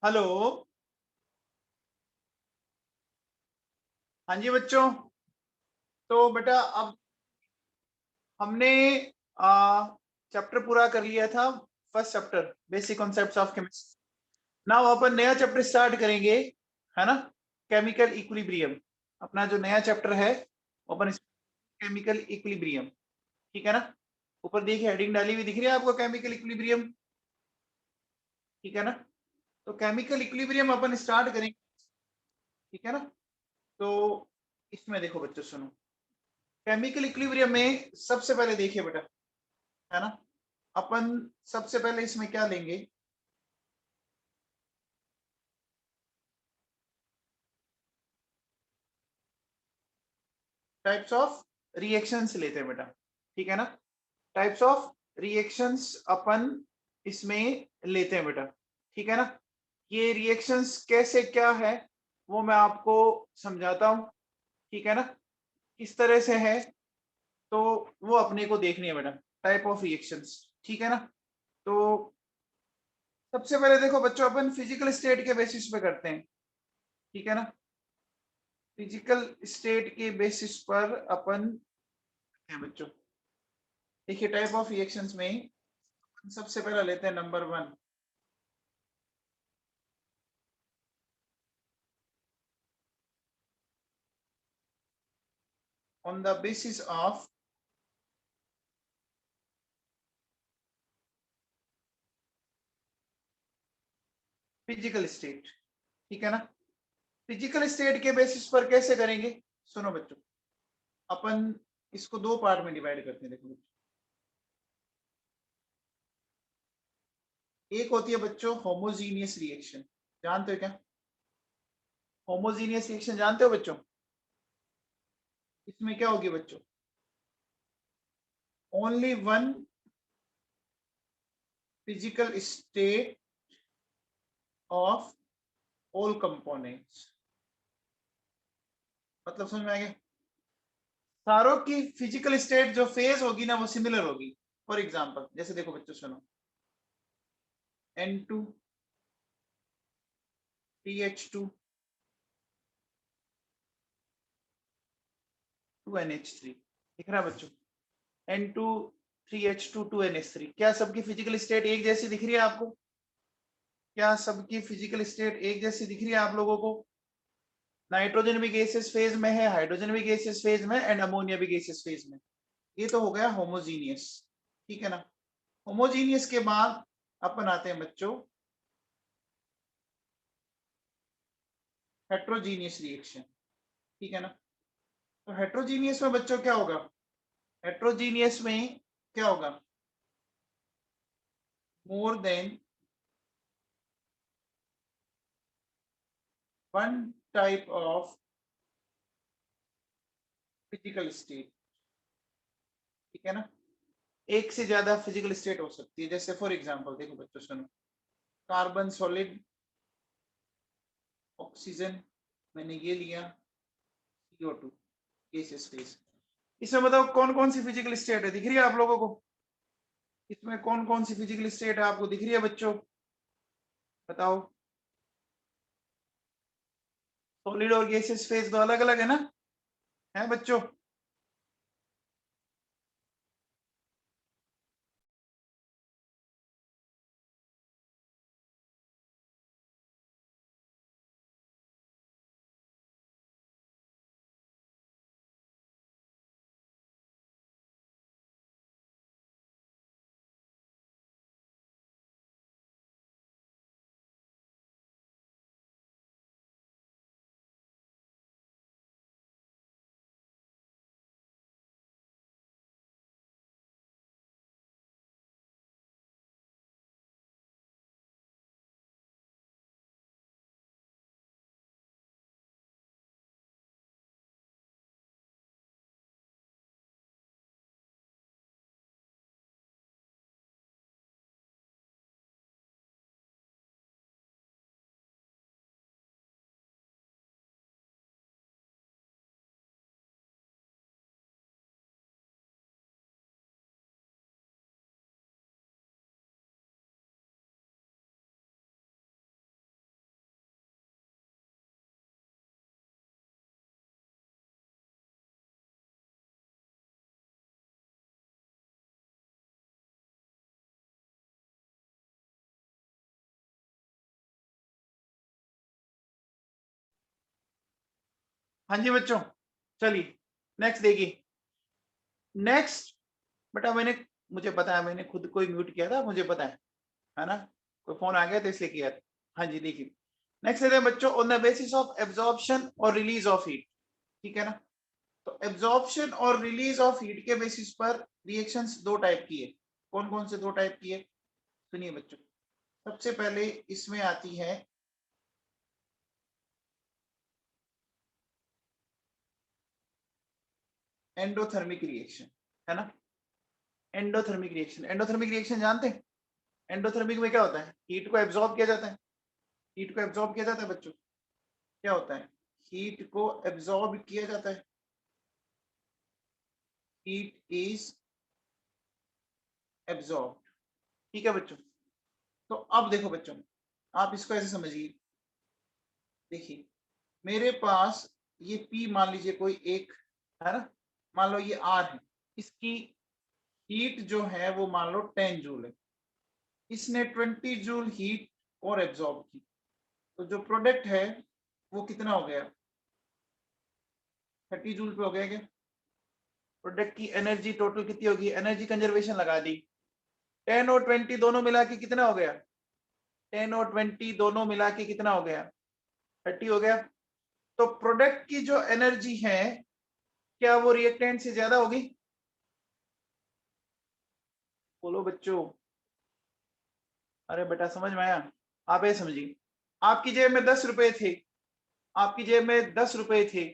Hello. हाँ जी बच्चों। तो बेटा अब हमने चैप्टर पूरा कर लिया था। First chapter basic concepts of chemistry. Now अपन नया चैप्टर स्टार्ट करेंगे, है ना। Chemical equilibrium. अपना जो नया चैप्टर है वो अपन केमिकल इक्विलिब्रियम। ठीक है ना। ऊपर देखिए हेडिंग डाली हुई दिख रही है आपको, केमिकल इक्विलिब्रियम। ठीक है ना। तो केमिकल इक्विलिब्रियम अपन स्टार्ट करेंगे। ठीक है ना। तो इसमें देखो बच्चों सुनो। केमिकल इक्विलिब्रियम में सबसे पहले देखिए बेटा, है ना। अपन सबसे पहले इसमें क्या लेंगे? टाइप्स ऑफ रिएक्शंस लेते हैं बेटा। ठीक है ना। टाइप्स ऑफ रिएक्शंस अपन इसमें लेते हैं बेटा। ठीक है ना। ये रिएक्शंस कैसे क्या है वो मैं आपको समझाता हूं। ठीक है ना। किस तरह से है तो वो अपने को देखनी है बेटा। Type of reactions. ठीक है ना। तो सबसे पहले देखो बच्चों, अपन फिजिकल स्टेट के बेसिस पे करते हैं। ठीक है ना। फिजिकल स्टेट के बेसिस पर अपन हैं बच्चों। देखिए टाइप ऑफ रिएक्शंस में सबसे पहला लेते हैं number one. On the basis of physical state. ठीक है ना। फिजिकल स्टेट के बेसिस पर कैसे करेंगे? सुनो बच्चों, अपन इसको दो पार्ट में डिवाइड करते हैं। देखो बच्चों, एक होती है बच्चों होमोजीनियस रिएक्शन। जानते हो क्या? होमोजीनियस रिएक्शन जानते हो बच्चों? इसमें क्या होगी बच्चों? Only one physical state of all components. मतलब समझ में आ गया? सारों की फिजिकल स्टेट जो फेज होगी ना वो सिमिलर होगी। फॉर एग्जाम्पल जैसे देखो बच्चों सुनो, N2 TH2 2NH3। दिख रहा है बच्चों? N2 3H2 2NH3। क्या सबकी फिजिकल स्टेट एक जैसी दिख रही है आपको? क्या सबकी फिजिकल स्टेट एक जैसी दिख रही है आप लोगों को? नाइट्रोजन भी गैसेस फेज में है, हाइड्रोजन भी गैसेस फेज में, एंड अमोनिया भी गैसेस फेज में। ये तो हो गया होमोजीनियस। ठीक है ना। होमोजीनियस के बाद अपन आते हैं बच्चों हेट्रोजीनियस रिएक्शन। ठीक है ना। तो हेट्रोजीनियस में बच्चों क्या होगा? हेट्रोजीनियस में क्या होगा? More than one type of physical state. ठीक है ना। एक से ज्यादा फिजिकल स्टेट हो सकती है। जैसे फॉर एग्जांपल देखो बच्चों सुनो, कार्बन सॉलिड, ऑक्सीजन, मैंने ये लिया, CO2 गैसेस फेज। इसमें बताओ कौन कौन सी फिजिकल स्टेट है, दिख रही है आप लोगों को? इसमें कौन कौन सी फिजिकल स्टेट है आपको दिख रही है बच्चों? बताओ। सॉलिड और गैसेस फेज तो अलग अलग है ना, है बच्चों? हाँ जी बच्चों, चलिए नेक्स्ट देखिए। नेक्स्ट बेटा मुझे पता है, मैंने खुद को ही म्यूट किया था, मुझे पता है ना, कोई फोन आ गया तो इसलिए किया था। हाँ जी देखिए, नेक्स्ट है बच्चों, on the basis of absorption और रिलीज ऑफ हीट। ठीक है ना, तो एब्जॉर्प्शन और रिलीज ऑफ हीट के बेसिस पर रिएक्शंस दो टाइप की है। कौन कौन से दो टाइप की है, सुनिए बच्चों। सबसे पहले इसमें आती है एंडोथर्मिक रिएक्शन, है ना। एंडोथर्मिक रिएक्शन, एंडोथर्मिक रिएक्शन जानते हैं। एंडोथर्मिक में क्या होता है, हीट को एब्जॉर्ब किया जाता है। हीट को एब्जॉर्ब किया जाता है बच्चों, क्या होता है, हीट को एब्जॉर्ब किया जाता है। Heat is absorb. ठीक है बच्चों, तो अब देखो बच्चों, आप इसको ऐसे समझिए। देखिए मेरे पास ये P मान लीजिए कोई एक है ना, मान लो ये R है, इसकी हीट जो है वो मान लो 10 जूल है। इसने 20 जूल हीट और एब्जॉर्ब की, तो जो प्रोडक्ट है वो कितना हो गया, 30 जूल पे हो गया क्या। प्रोडक्ट की एनर्जी टोटल कितनी होगी, एनर्जी कंजर्वेशन लगा दी, 10 और 20 दोनों मिला के कितना हो गया, 10 और 20 दोनों मिला के कितना हो गया, 30 हो गया। तो प्रोडक्ट की जो एनर्जी है क्या वो रिएक्टेंट से ज्यादा होगी, बोलो बच्चों। अरे बेटा समझ में आया, आप ये समझिए, आपकी जेब में 10 रुपए थे, आपकी जेब में 10 रुपए थे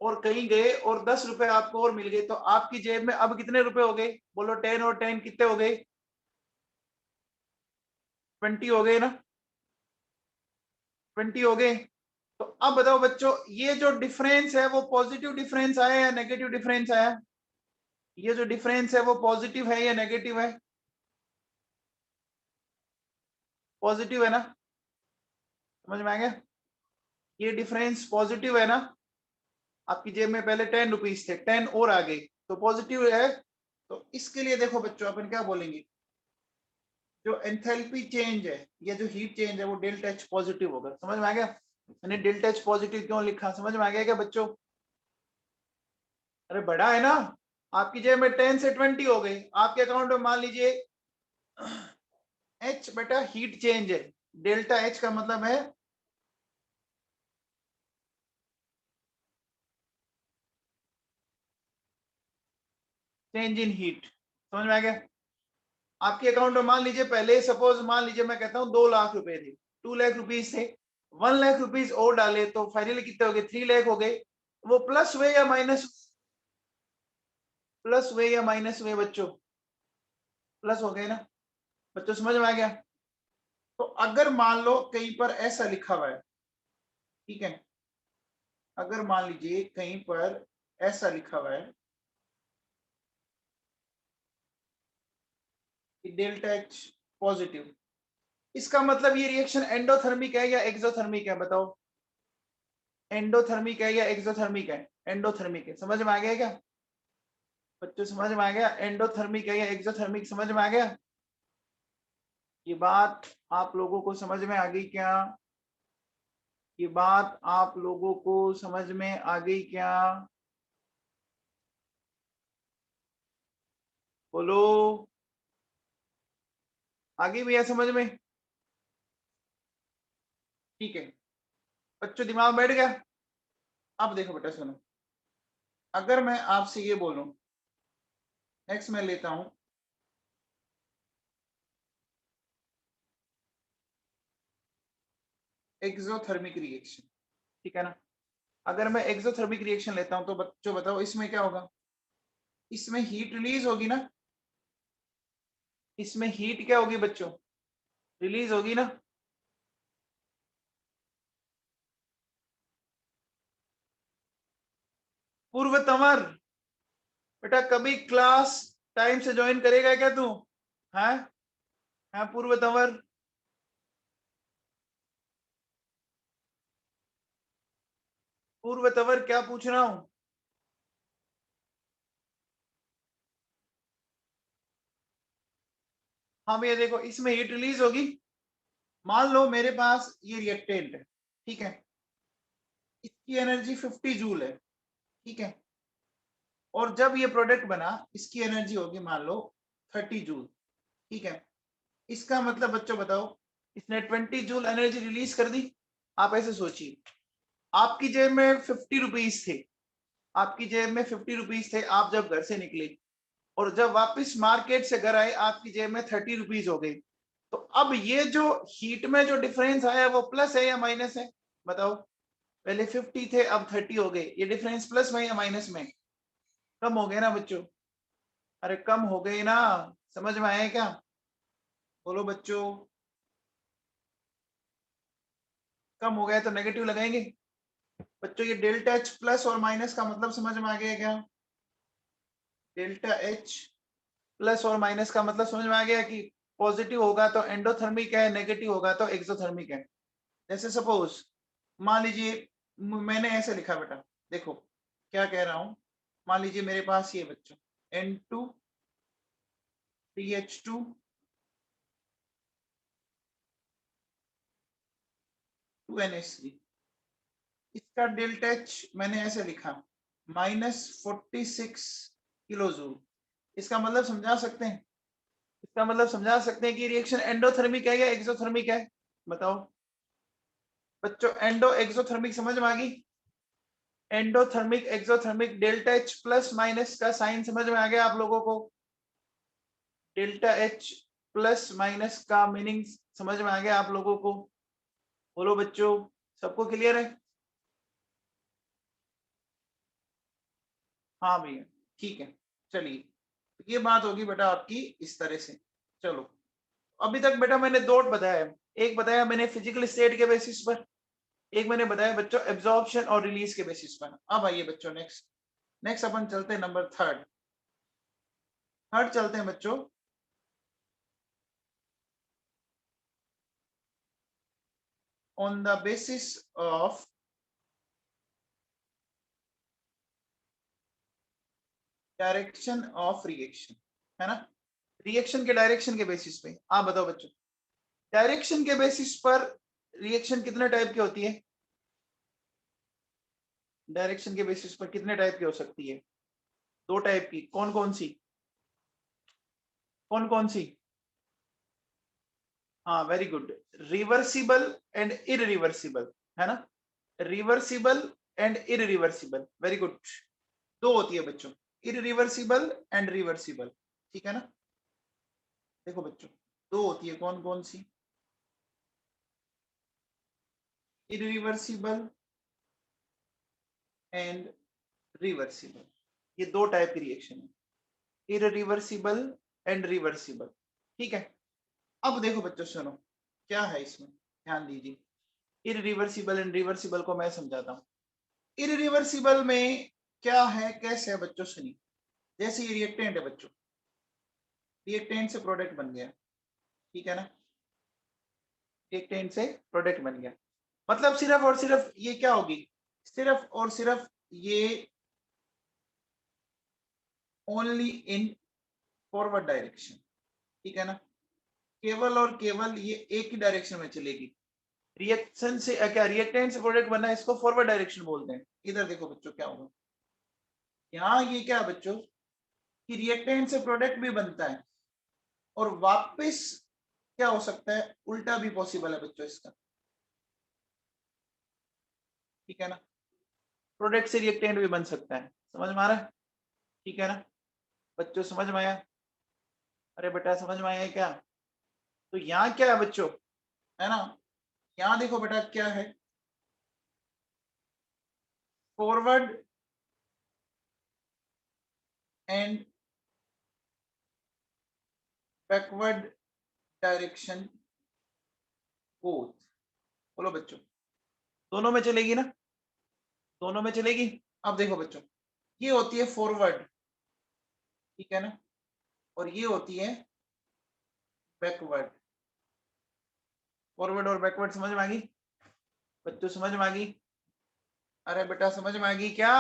और कहीं गए और 10 रुपए आपको और मिल गए, तो आपकी जेब में अब कितने रुपए हो गए, बोलो 10 और 10 कितने हो गए, 20 हो गए ना, 20 हो गए। तो अब बताओ बच्चों, ये जो डिफरेंस है वो पॉजिटिव डिफरेंस आया या नेगेटिव डिफरेंस आया, ये जो डिफरेंस है वो पॉजिटिव है या नेगेटिव है, पॉजिटिव है ना, समझ में आ गया, ये डिफरेंस पॉजिटिव है ना। आपकी जेब में पहले 10 रुपीज थे, 10 और आ गए तो पॉजिटिव है। तो इसके लिए देखो बच्चों अपन क्या बोलेंगे, जो एंथैल्पी चेंज है या जो हीट चेंज है वो डेल्टा एच पॉजिटिव होगा। समझ में आ गया, मैंने डेल्टा एच पॉजिटिव क्यों लिखा, समझ में आ गया क्या बच्चों। अरे बड़ा है ना, आपकी जेब में 10 से 20 हो गई, आपके अकाउंट में मान लीजिए एच बेटा हीट चेंज है, डेल्टा एच का मतलब है चेंज इन हीट। समझ में आ गया, आपके अकाउंट में मान लीजिए पहले सपोज मान लीजिए मैं कहता हूँ 2 लाख रुपए थे, 2 लाख रुपीज थे, 1 लाख रुपीज और डाले तो फाइनली कितने हो गए, 3 लाख हो गए। वो प्लस हुए या माइनस, प्लस हुए या माइनस हुए बच्चों, प्लस हो गए ना बच्चों, समझ में आ गया। तो अगर मान लो कहीं पर ऐसा लिखा हुआ है, ठीक है, अगर मान लीजिए कहीं पर ऐसा लिखा हुआ है कि डेल्टा एच पॉजिटिव, इसका मतलब ये रिएक्शन एंडोथर्मिक है या एक्सोथर्मिक है, बताओ। एंडोथर्मिक है या एक्सोथर्मिक है, एंडोथर्मिक है, समझ में आ गया क्या बच्चों, समझ में आ गया, एंडोथर्मिक है या एक्सोथर्मिक, समझ में आ गया। ये बात आप लोगों को समझ में आ गई क्या, ये बात आप लोगों को समझ में आ गई क्या, बोलो, आगे भैया समझ में। ठीक है बच्चों, दिमाग बैठ गया। अब देखो बेटा सुनो, अगर मैं आपसे ये बोलूं, नेक्स्ट मैं लेता हूं एक्सोथर्मिक रिएक्शन, ठीक है ना। अगर मैं एक्सोथर्मिक रिएक्शन लेता हूं तो बच्चों बताओ इसमें क्या होगा, इसमें हीट रिलीज होगी ना, इसमें हीट क्या होगी बच्चों, रिलीज होगी ना। पूर्व तंवर, बेटा कभी क्लास टाइम से ज्वाइन करेगा क्या तू, है, हाँ पूर्व तंवर, पूर्व तंवर क्या पूछ रहा हूं। हाँ भैया देखो, इसमें हीट रिलीज होगी, मान लो मेरे पास ये रिएक्टेंट है, ठीक है, इसकी एनर्जी 50 जूल है, ठीक है, और जब ये प्रोडक्ट बना इसकी एनर्जी होगी मान लो 30 जूल, ठीक है। इसका मतलब बच्चों बताओ, इसने 20 जूल एनर्जी रिलीज कर दी। आप ऐसे सोचिए, आपकी जेब में 50 रुपीज थे, आपकी जेब में 50 रुपीज थे, आप जब घर से निकले और जब वापस मार्केट से घर आए आपकी जेब में 30 रुपीज हो गई। तो अब ये जो हीट में जो डिफरेंस आया वो प्लस है या माइनस है, बताओ। पहले 50 थे अब 30 हो गए, ये डिफरेंस प्लस में या माइनस में? कम हो गए ना बच्चों, अरे कम हो गए ना, समझ में आया क्या? बोलो बच्चों, कम हो गया तो नेगेटिव लगाएंगे। बच्चों ये डेल्टा एच प्लस और माइनस का मतलब समझ में आ गया क्या? डेल्टा एच प्लस और माइनस का मतलब समझ में आ गया कि पॉजिटिव होगा तो एंडोथर्मिक है, नेगेटिव होगा तो एक्सोथर्मिक है। जैसे सपोज मान लीजिए मैंने ऐसे लिखा बेटा, देखो क्या कह रहा हूं, मान लीजिए मेरे पास ये बच्चों N2 CH2 2NH3, इसका डेल्टा एच मैंने ऐसे लिखा -46 किलो जूल। इसका मतलब समझा सकते हैं, इसका मतलब समझा सकते हैं कि रिएक्शन एंडोथर्मिक है या एक्सोथर्मिक है, बताओ बच्चों। एंडो एक्सोथर्मिक समझ में आ गई? Endothermic exothermic delta H plus minus का साइन समझ में आ गया आप लोगों को? डेल्टा एच प्लस माइनस का मीनिंग समझ में आ गया आप लोगों को? बोलो बच्चों, सबको क्लियर है? हाँ भैया, ठीक है, चलिए ये बात होगी बेटा आपकी इस तरह से। चलो अभी तक बेटा मैंने दो बताया, एक बताया मैंने फिजिकल स्टेट के बेसिस पर, एक मैंने बताया बच्चों एब्जॉर्प्शन और रिलीज के बेसिस पर। अब आइए बच्चों नेक्स्ट, नेक्स्ट अपन चलते हैं नंबर थर्ड, थर्ड चलते हैं बच्चों। On the basis of direction of reaction, है ना, रिएक्शन के डायरेक्शन के बेसिस पे। आप बताओ बच्चों, डायरेक्शन के बेसिस पर रिएक्शन कितने टाइप की होती है? डायरेक्शन के बेसिस पर कितने टाइप की हो सकती है? दो टाइप की, कौन कौन सी? कौन कौन सी? हाँ very good, reversible and irreversible, है ना, reversible and irreversible, very good. दो होती है बच्चों, इरिवर्सिबल एंड रिवर्सिबल, ठीक है ना। देखो बच्चों दो होती है, कौन कौन सी? इरिवर्सिबल एंड रिवर्सिबल, ये दो टाइप की रिएक्शन है, इरिवर्सिबल एंड रिवर्सिबल, ठीक है। अब देखो बच्चों सुनो, क्या है इसमें, ध्यान दीजिए। इरिवर्सिबल एंड रिवर्सिबल को मैं समझाता हूँ। इरिवर्सिबल में क्या है, कैसे है बच्चों, सुनिए। जैसे ये रिएक्टेंट है बच्चों, रिएक्टेंट से प्रोडक्ट बन गया, ठीक है ना, रिएक्टेंट से प्रोडक्ट बन गया, मतलब सिर्फ और सिर्फ ये क्या होगी, सिर्फ और सिर्फ ये ओनली इन फॉरवर्ड डायरेक्शन, ठीक है ना, केवल और केवल ये एक ही डायरेक्शन में चलेगी। रिएक्शन से क्या, रिएक्टेंट से प्रोडक्ट बनना है, इसको फॉरवर्ड डायरेक्शन बोलते हैं। इधर देखो बच्चों क्या होगा, यहाँ ये क्या है बच्चों कि रिएक्टेंट से प्रोडक्ट भी बनता है और वापस क्या हो सकता है, उल्टा भी पॉसिबल है बच्चों इसका, ठीक है ना, प्रोडक्ट से रिएक्टेंट भी बन सकता है, समझ में आ रहा है? ठीक है ना बच्चों, समझ में आया? अरे बेटा समझ में आया क्या? तो यहाँ क्या है बच्चों, है ना, यहाँ देखो बेटा क्या है, forward and backward direction both. बोलो बच्चों, दोनों में चलेगी ना, दोनों में चलेगी। अब देखो बच्चों, ये होती है फॉरवर्ड, ठीक है ना, और ये होती है बैकवर्ड। फॉरवर्ड और बैकवर्ड समझ में आ गई बच्चों, समझ में आ गई? अरे बेटा समझ में आ गई क्या?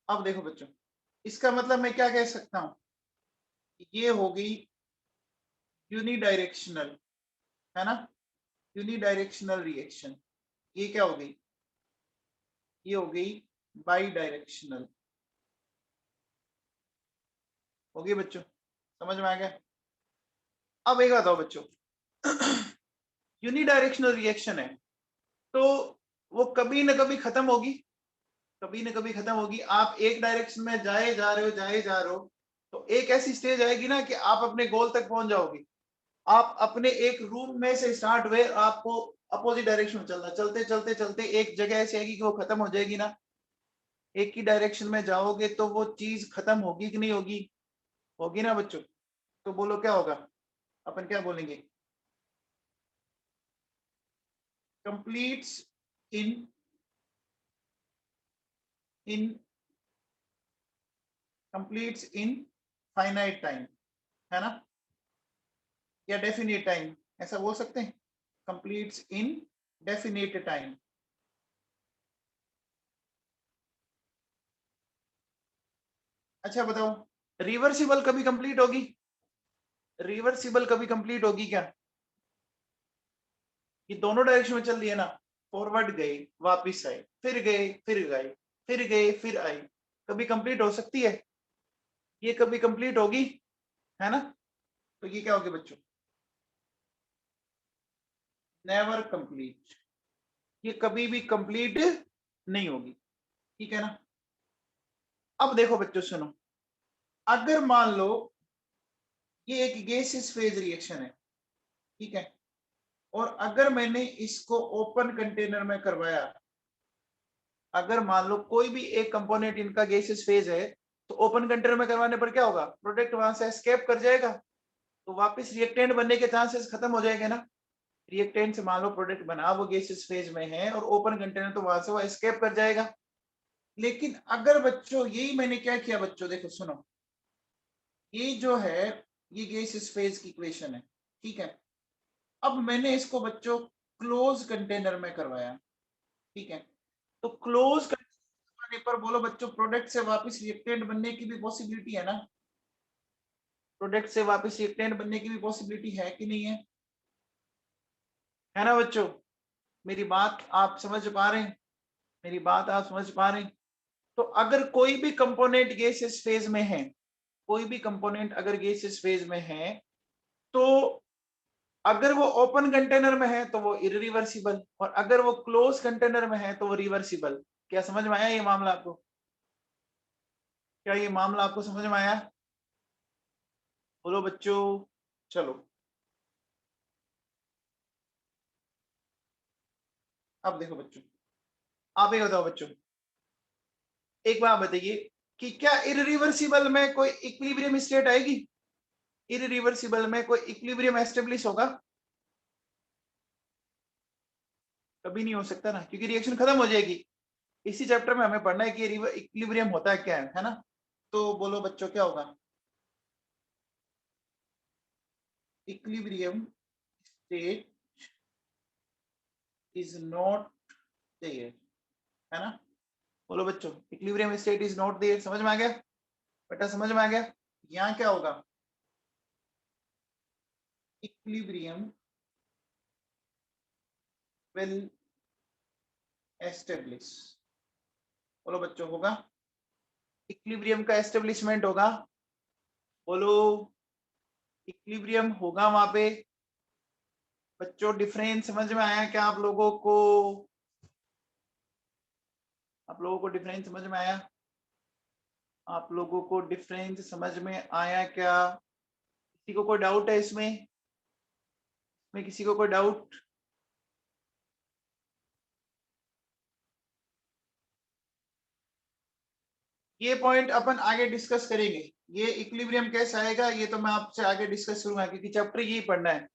अब देखो बच्चों, इसका मतलब मैं क्या कह सकता हूं, ये होगी यूनिडायरेक्शनल, है ना, यूनिडायरेक्शनल रिएक्शन, ये क्या हो गई, ये हो गई बाई डायरेक्शनल। हो गई बच्चों, समझ में आ गया? अब एक बताओ बच्चों, यूनिडायरेक्शनल रिएक्शन है तो वो कभी ना कभी खत्म होगी, कभी ना कभी खत्म होगी। आप एक डायरेक्शन में जाए जा रहे हो, जाए जा रहे हो, तो एक ऐसी स्टेज आएगी ना कि आप अपने गोल तक पहुंच जाओगे। आप अपने एक रूम में से स्टार्ट हुए, आपको अपोजिट डायरेक्शन में चलना, चलते चलते चलते एक जगह ऐसी आएगी कि वो खत्म हो जाएगी ना। एक ही डायरेक्शन में जाओगे तो वो चीज खत्म होगी कि नहीं होगी? होगी ना बच्चों? तो बोलो क्या होगा, अपन क्या बोलेंगे? कंप्लीट्स इन कंप्लीट्स इन फाइनाइट टाइम, है ना, या डेफिनेट टाइम, ऐसा बोल सकते हैं, कंप्लीट्स इन डेफिनेट टाइम। अच्छा बताओ, रिवर्सिबल कभी कंप्लीट होगी? रिवर्सिबल कभी कंप्लीट होगी क्या? ये दोनों डायरेक्शन में चल रही है ना, फॉरवर्ड गए, वापिस आए, फिर गए, फिर गए, फिर गए, फिर आए, कभी कंप्लीट हो सकती है? ये कभी कंप्लीट होगी, है ना? तो ये क्या होगी बच्चों? नेवर कंप्लीट, ये कभी भी कंप्लीट नहीं होगी, ठीक है ना? अब देखो बच्चों सुनो, अगर मान लो ये एक गैसियस फेज रिएक्शन है, ठीक है, और अगर मैंने इसको ओपन कंटेनर में करवाया, अगर मान लो कोई भी एक कंपोनेंट इनका गैसियस फेज है, तो ओपन कंटेनर में करवाने पर क्या होगा, प्रोडक्ट वहां से एस्केप कर जाएगा, तो वापस रिएक्टेंट बनने के चांसेस खत्म हो जाएंगे ना। रिएक्टेंट से मान लो प्रोडक्ट बना, वो गैसियस फेज में है और ओपन कंटेनर, तो वहां से वो एस्केप कर जाएगा। लेकिन अगर बच्चों यही मैंने क्या किया बच्चों, देखो सुनो, ये जो है ये गैसियस फेज की इक्वेशन है, ठीक है, अब मैंने इसको बच्चों क्लोज कंटेनर में करवाया, ठीक है, तो क्लोज करने पर बोलो बच्चों, प्रोडक्ट से वापस रिएक्टेंट बनने की भी पॉसिबिलिटी है ना, प्रोडक्ट से वापस रिएक्टेंट बनने की भी पॉसिबिलिटी है कि नहीं है ना बच्चों? मेरी बात आप समझ पा रहे हैं? मेरी बात आप समझ पा रहे हैं? तो अगर कोई भी कंपोनेंट गैसियस फेज में है, कोई भी कंपोनेंट अगर गैसियस फेज में है, तो अगर वो ओपन कंटेनर में है तो वो इरिवर्सिबल, और अगर वो क्लोज कंटेनर में है तो वो रिवर्सिबल। क्या समझ में आया ये मामला आपको? क्या ये मामला आपको समझ में आया? बोलो बच्चों, चलो अब देखो बच्चों, आप ये बताओ बच्चों, एक बात बताइए कि क्या इरिवर्सिबल में कोई इक्विलिब्रियम स्टेट आएगी? इरिवर्सिबल में कोई इक्विलिब्रियम एस्टेब्लिश होगा? कभी नहीं हो सकता ना, क्योंकि रिएक्शन खत्म हो जाएगी। इसी चैप्टर में हमें पढ़ना है कि इक्विलिब्रियम होता है क्या है ना? तो बोलो बच्चों क्या होगा? Equilibrium state is not there, है ना? बोलो बच्चों, equilibrium state is not there, समझ में आ गया बेटा? समझ में आ गया? यहाँ क्या होगा? Equilibrium will establish. बोलो बच्चों, होगा इक्विलिब्रियम का एस्टेब्लिशमेंट होगा। बोलो, इक्विलिब्रियम होगा वहां पे। बच्चों डिफरेंस समझ में आया क्या आप लोगों को? आप लोगों को डिफरेंस समझ में आया? आप लोगों को डिफरेंस समझ में आया क्या? किसी को कोई डाउट है इसमें? किसी को कोई डाउट? ये पॉइंट अपन आगे डिस्कस करेंगे, ये इक्विलिब्रियम कैसे आएगा ये तो मैं आपसे आगे डिस्कस करूंगा, क्योंकि चैप्टर यही पढ़ना है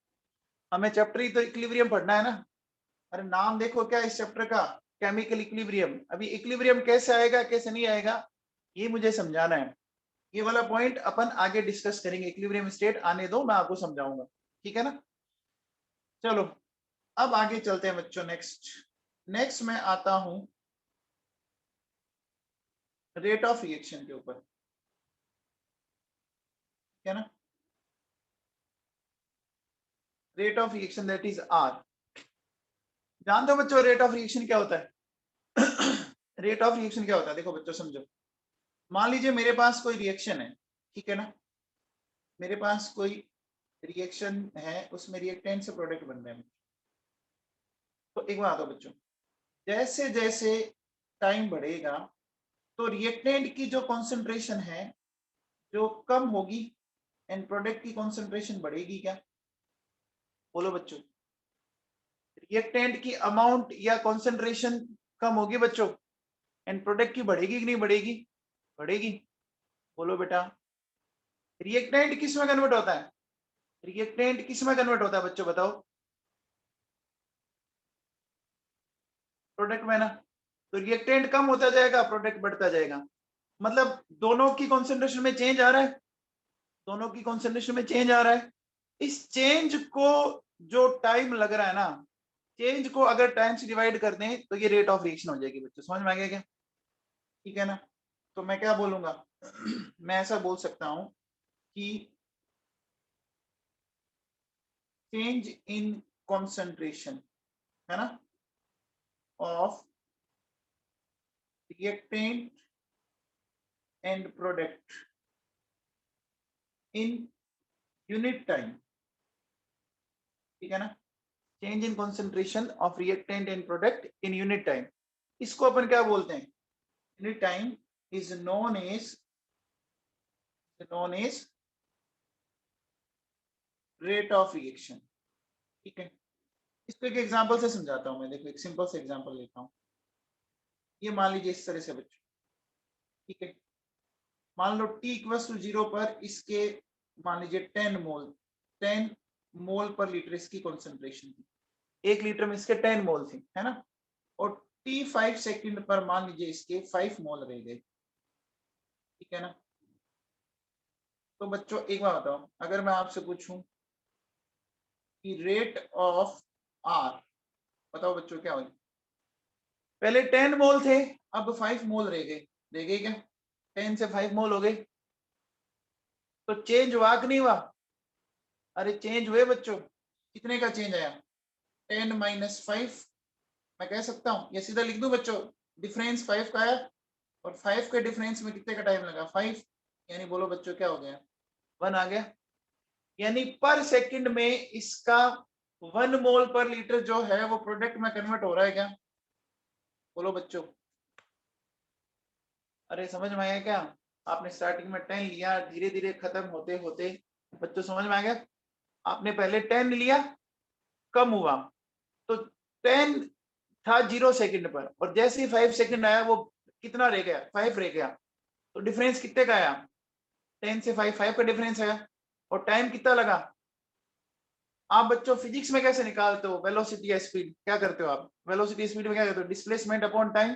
हमें, चैप्टर ही तो इक्विलिब्रियम पढ़ना है ना। अरे नाम देखो क्या इस चैप्टर का, केमिकल इक्विलिब्रियम। अभी इक्विलिब्रियम कैसे आएगा कैसे नहीं आएगा ये मुझे समझाना है। ये वाला पॉइंट अपन आगे डिस्कस करेंगे, इक्विलिब्रियम स्टेट आने दो, मैं आपको समझाऊंगा, ठीक है ना? चलो अब आगे चलते हैं बच्चों। नेक्स्ट नेक्स्ट मैं आता हूं रेट ऑफ रिएक्शन के ऊपर, है ना? Rate of reaction that is R. जानते हो बच्चों रेट ऑफ रिएक्शन क्या होता है? रेट ऑफ रिएक्शन क्या होता है, देखो बच्चों समझो। मान लीजिए मेरे पास कोई रिएक्शन है, ठीक है ना, मेरे पास कोई रिएक्शन है, उसमें रिएक्टेंट से प्रोडक्ट बन रहे हैं। तो एक बात हो बच्चों, जैसे जैसे टाइम बढ़ेगा तो रिएक्टेंट की जो कॉन्सेंट्रेशन है जो कम होगी एंड प्रोडक्ट की कॉन्सेंट्रेशन बढ़ेगी क्या? बोलो बच्चों। रिएक्टेंट की अमाउंट या कॉन्सेंट्रेशन कम होगी बच्चों एंड प्रोडक्ट की बढ़ेगी कि नहीं बढ़ेगी? बढ़ेगी। बोलो बेटा। रिएक्टेंट किस में कन्वर्ट होता है? रिएक्टेंट किस में कन्वर्ट होता है बच्चों बताओ? प्रोडक्ट में ना। तो रिएक्टेंट कम होता जाएगा, प्रोडक्ट बढ़ता जाएगा, मतलब दोनों की कॉन्सेंट्रेशन में चेंज आ रहा है, दोनों की कॉन्सेंट्रेशन में चेंज आ रहा है। इस चेंज को जो टाइम लग रहा है ना, चेंज को अगर टाइम से डिवाइड कर दें तो ये रेट ऑफ रिएक्शन हो जाएगी बच्चों। समझ में आ गया क्या? ठीक है ना। तो मैं क्या बोलूंगा? मैं ऐसा बोल सकता हूं कि चेंज इन कॉन्सेंट्रेशन, है ना, of reactant and product in unit time, ठीक है ना, change in concentration of reactant and product in unit time, इसको अपन क्या बोलते हैं? Unit time is known as rate of reaction. ठीक है, इसको एक एग्जांपल से समझाता हूं मैं। देखो एक सिंपल से एग्जांपल लेता हूं। ये मान लीजिए इस तरह से बच्चों, ठीक है, मान लो t इक्वल टू 0 पर इसके मान लीजिए 10 मोल पर लीटर इसकी कॉन्सेंट्रेशन थी, 1 लीटर में इसके 10 मोल थी, है ना, और t 5 सेकंड पर मान लीजिए इसके 5 मोल रह गए, ठीक है ना। तो बच्चों एक बात बताओ, अगर मैं आपसे पूछूं कि रेट ऑफ आर, बताओ बच्चों क्या होगी? पहले 10 मोल थे, अब 5 मोल रह गए क्या? 10 से 5 मोल हो गए, तो चेंज हुआ कि नहीं हुआ? अरे चेंज हुए बच्चों। कितने का चेंज आया? 10 माइनस 5। मैं कह सकता हूँ या सीधा लिख दूं बच्चों, डिफरेंस 5 का आया और 5 के डिफरेंस में कितने का टाइम लगा? 5, यानी बोलो बच्चों क्या हो गया? 1 आ गया। यानी पर सेकंड में इसका 1 मोल पर लीटर जो है वो प्रोडक्ट में कन्वर्ट हो रहा है क्या? बोलो बच्चों। अरे समझ में आया क्या? आपने स्टार्टिंग में 10 लिया, धीरे धीरे खत्म होते होते बच्चों समझ में आ गया? आपने पहले 10 लिया, कम हुआ, तो 10 था 0 सेकंड पर, और जैसे ही 5 सेकंड आया वो कितना रह गया? 5 रह गया। तो डिफरेंस कितने का आया? 10 से 5 का डिफरेंस आया। और टाइम कितना लगा? आप बच्चों फिजिक्स में कैसे निकालते हो वेलोसिटी या स्पीड? क्या करते हो आप वेलोसिटी स्पीड में? क्या करते हो? Displacement upon time.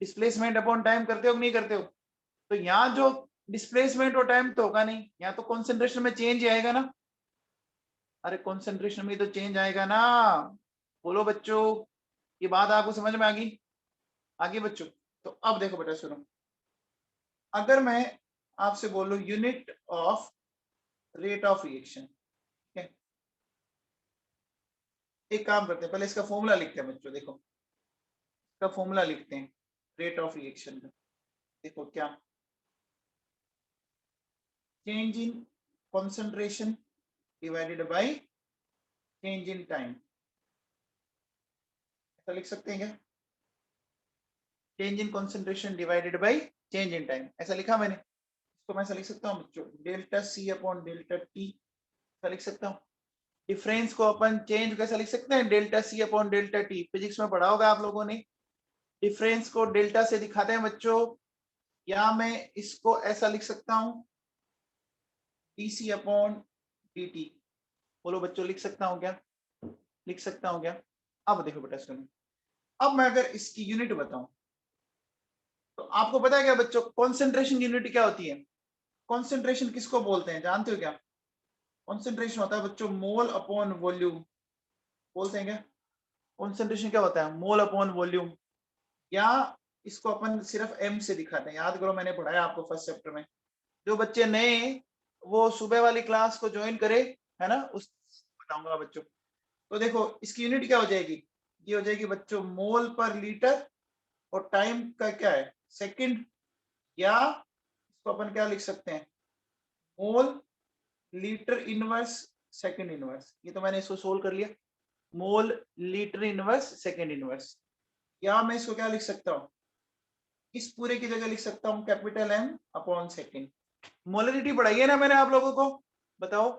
Displacement upon time करते हो कि नहीं करते हो? तो यहाँ जो डिस्प्लेसमेंट और टाइम तो होगा नहीं, यहाँ तो कॉन्सेंट्रेशन में चेंज ही आएगा ना। अरे कॉन्सेंट्रेशन में तो चेंज आएगा ना। बोलो बच्चों, ये बात आपको समझ में आ गई? आगे बच्चों, तो अब देखो बेटा सुनो, अगर मैं आपसे बोलूं unit of rate of reaction, ठीक है, एक काम करते हैं, पहले इसका फॉर्मूला लिखते हैं बच्चों। देखो इसका फॉर्मूला लिखते हैं रेट ऑफ रिएक्शन का। देखो क्या, change in concentration divided by change in time, ऐसा लिख सकते हैं क्या? Change in concentration divided by change in time, ऐसा लिखा मैंने। इसको मैं ऐसा लिख सकता हूँ बच्चों, delta C upon delta T, ऐसा लिख सकता हूँ। डिफरेंस को अपन चेंज कैसा लिख सकते हैं? Delta C upon delta T. Physics में पढ़ा होगा आप लोगों ने, डिफरेंस को डेल्टा से दिखाते हैं बच्चों। या मैं इसको ऐसा लिख सकता हूं, डीसी अपॉन dt। बोलो बच्चों लिख सकता हूं क्या? लिख सकता हूं क्या? अब देखो बेटा सुनो, अब मैं अगर इसकी यूनिट बताऊं तो आपको पता है क्या बच्चों कॉन्सेंट्रेशन यूनिट क्या होती है? कॉन्सेंट्रेशन किसको बोलते हैं जानते हो क्या? कॉन्सेंट्रेशन होता है बच्चों मोल अपॉन वॉल्यूम। बोलते हैं क्या? कॉन्सेंट्रेशन क्या होता है? Mole upon volume. या इसको अपन सिर्फ एम से दिखाते हैं। याद करो मैंने पढ़ाया आपको फर्स्ट चैप्टर में। जो बच्चे नए वो सुबह वाली क्लास को ज्वाइन करे, है ना, उस बताऊंगा बच्चों। तो देखो इसकी यूनिट क्या हो जाएगी? ये हो जाएगी बच्चों मोल पर लीटर, और टाइम का क्या है सेकंड, या इसको अपन क्या लिख सकते हैं mole litre inverse second inverse. ये तो मैंने इसको सोल्व कर लिया, mole litre inverse second inverse. या मैं इसको क्या लिख सकता हूँ, इस पूरे की जगह लिख सकता हूँ capital M upon second. Molarity पढ़ाई है ना मैंने आप लोगों को, बताओ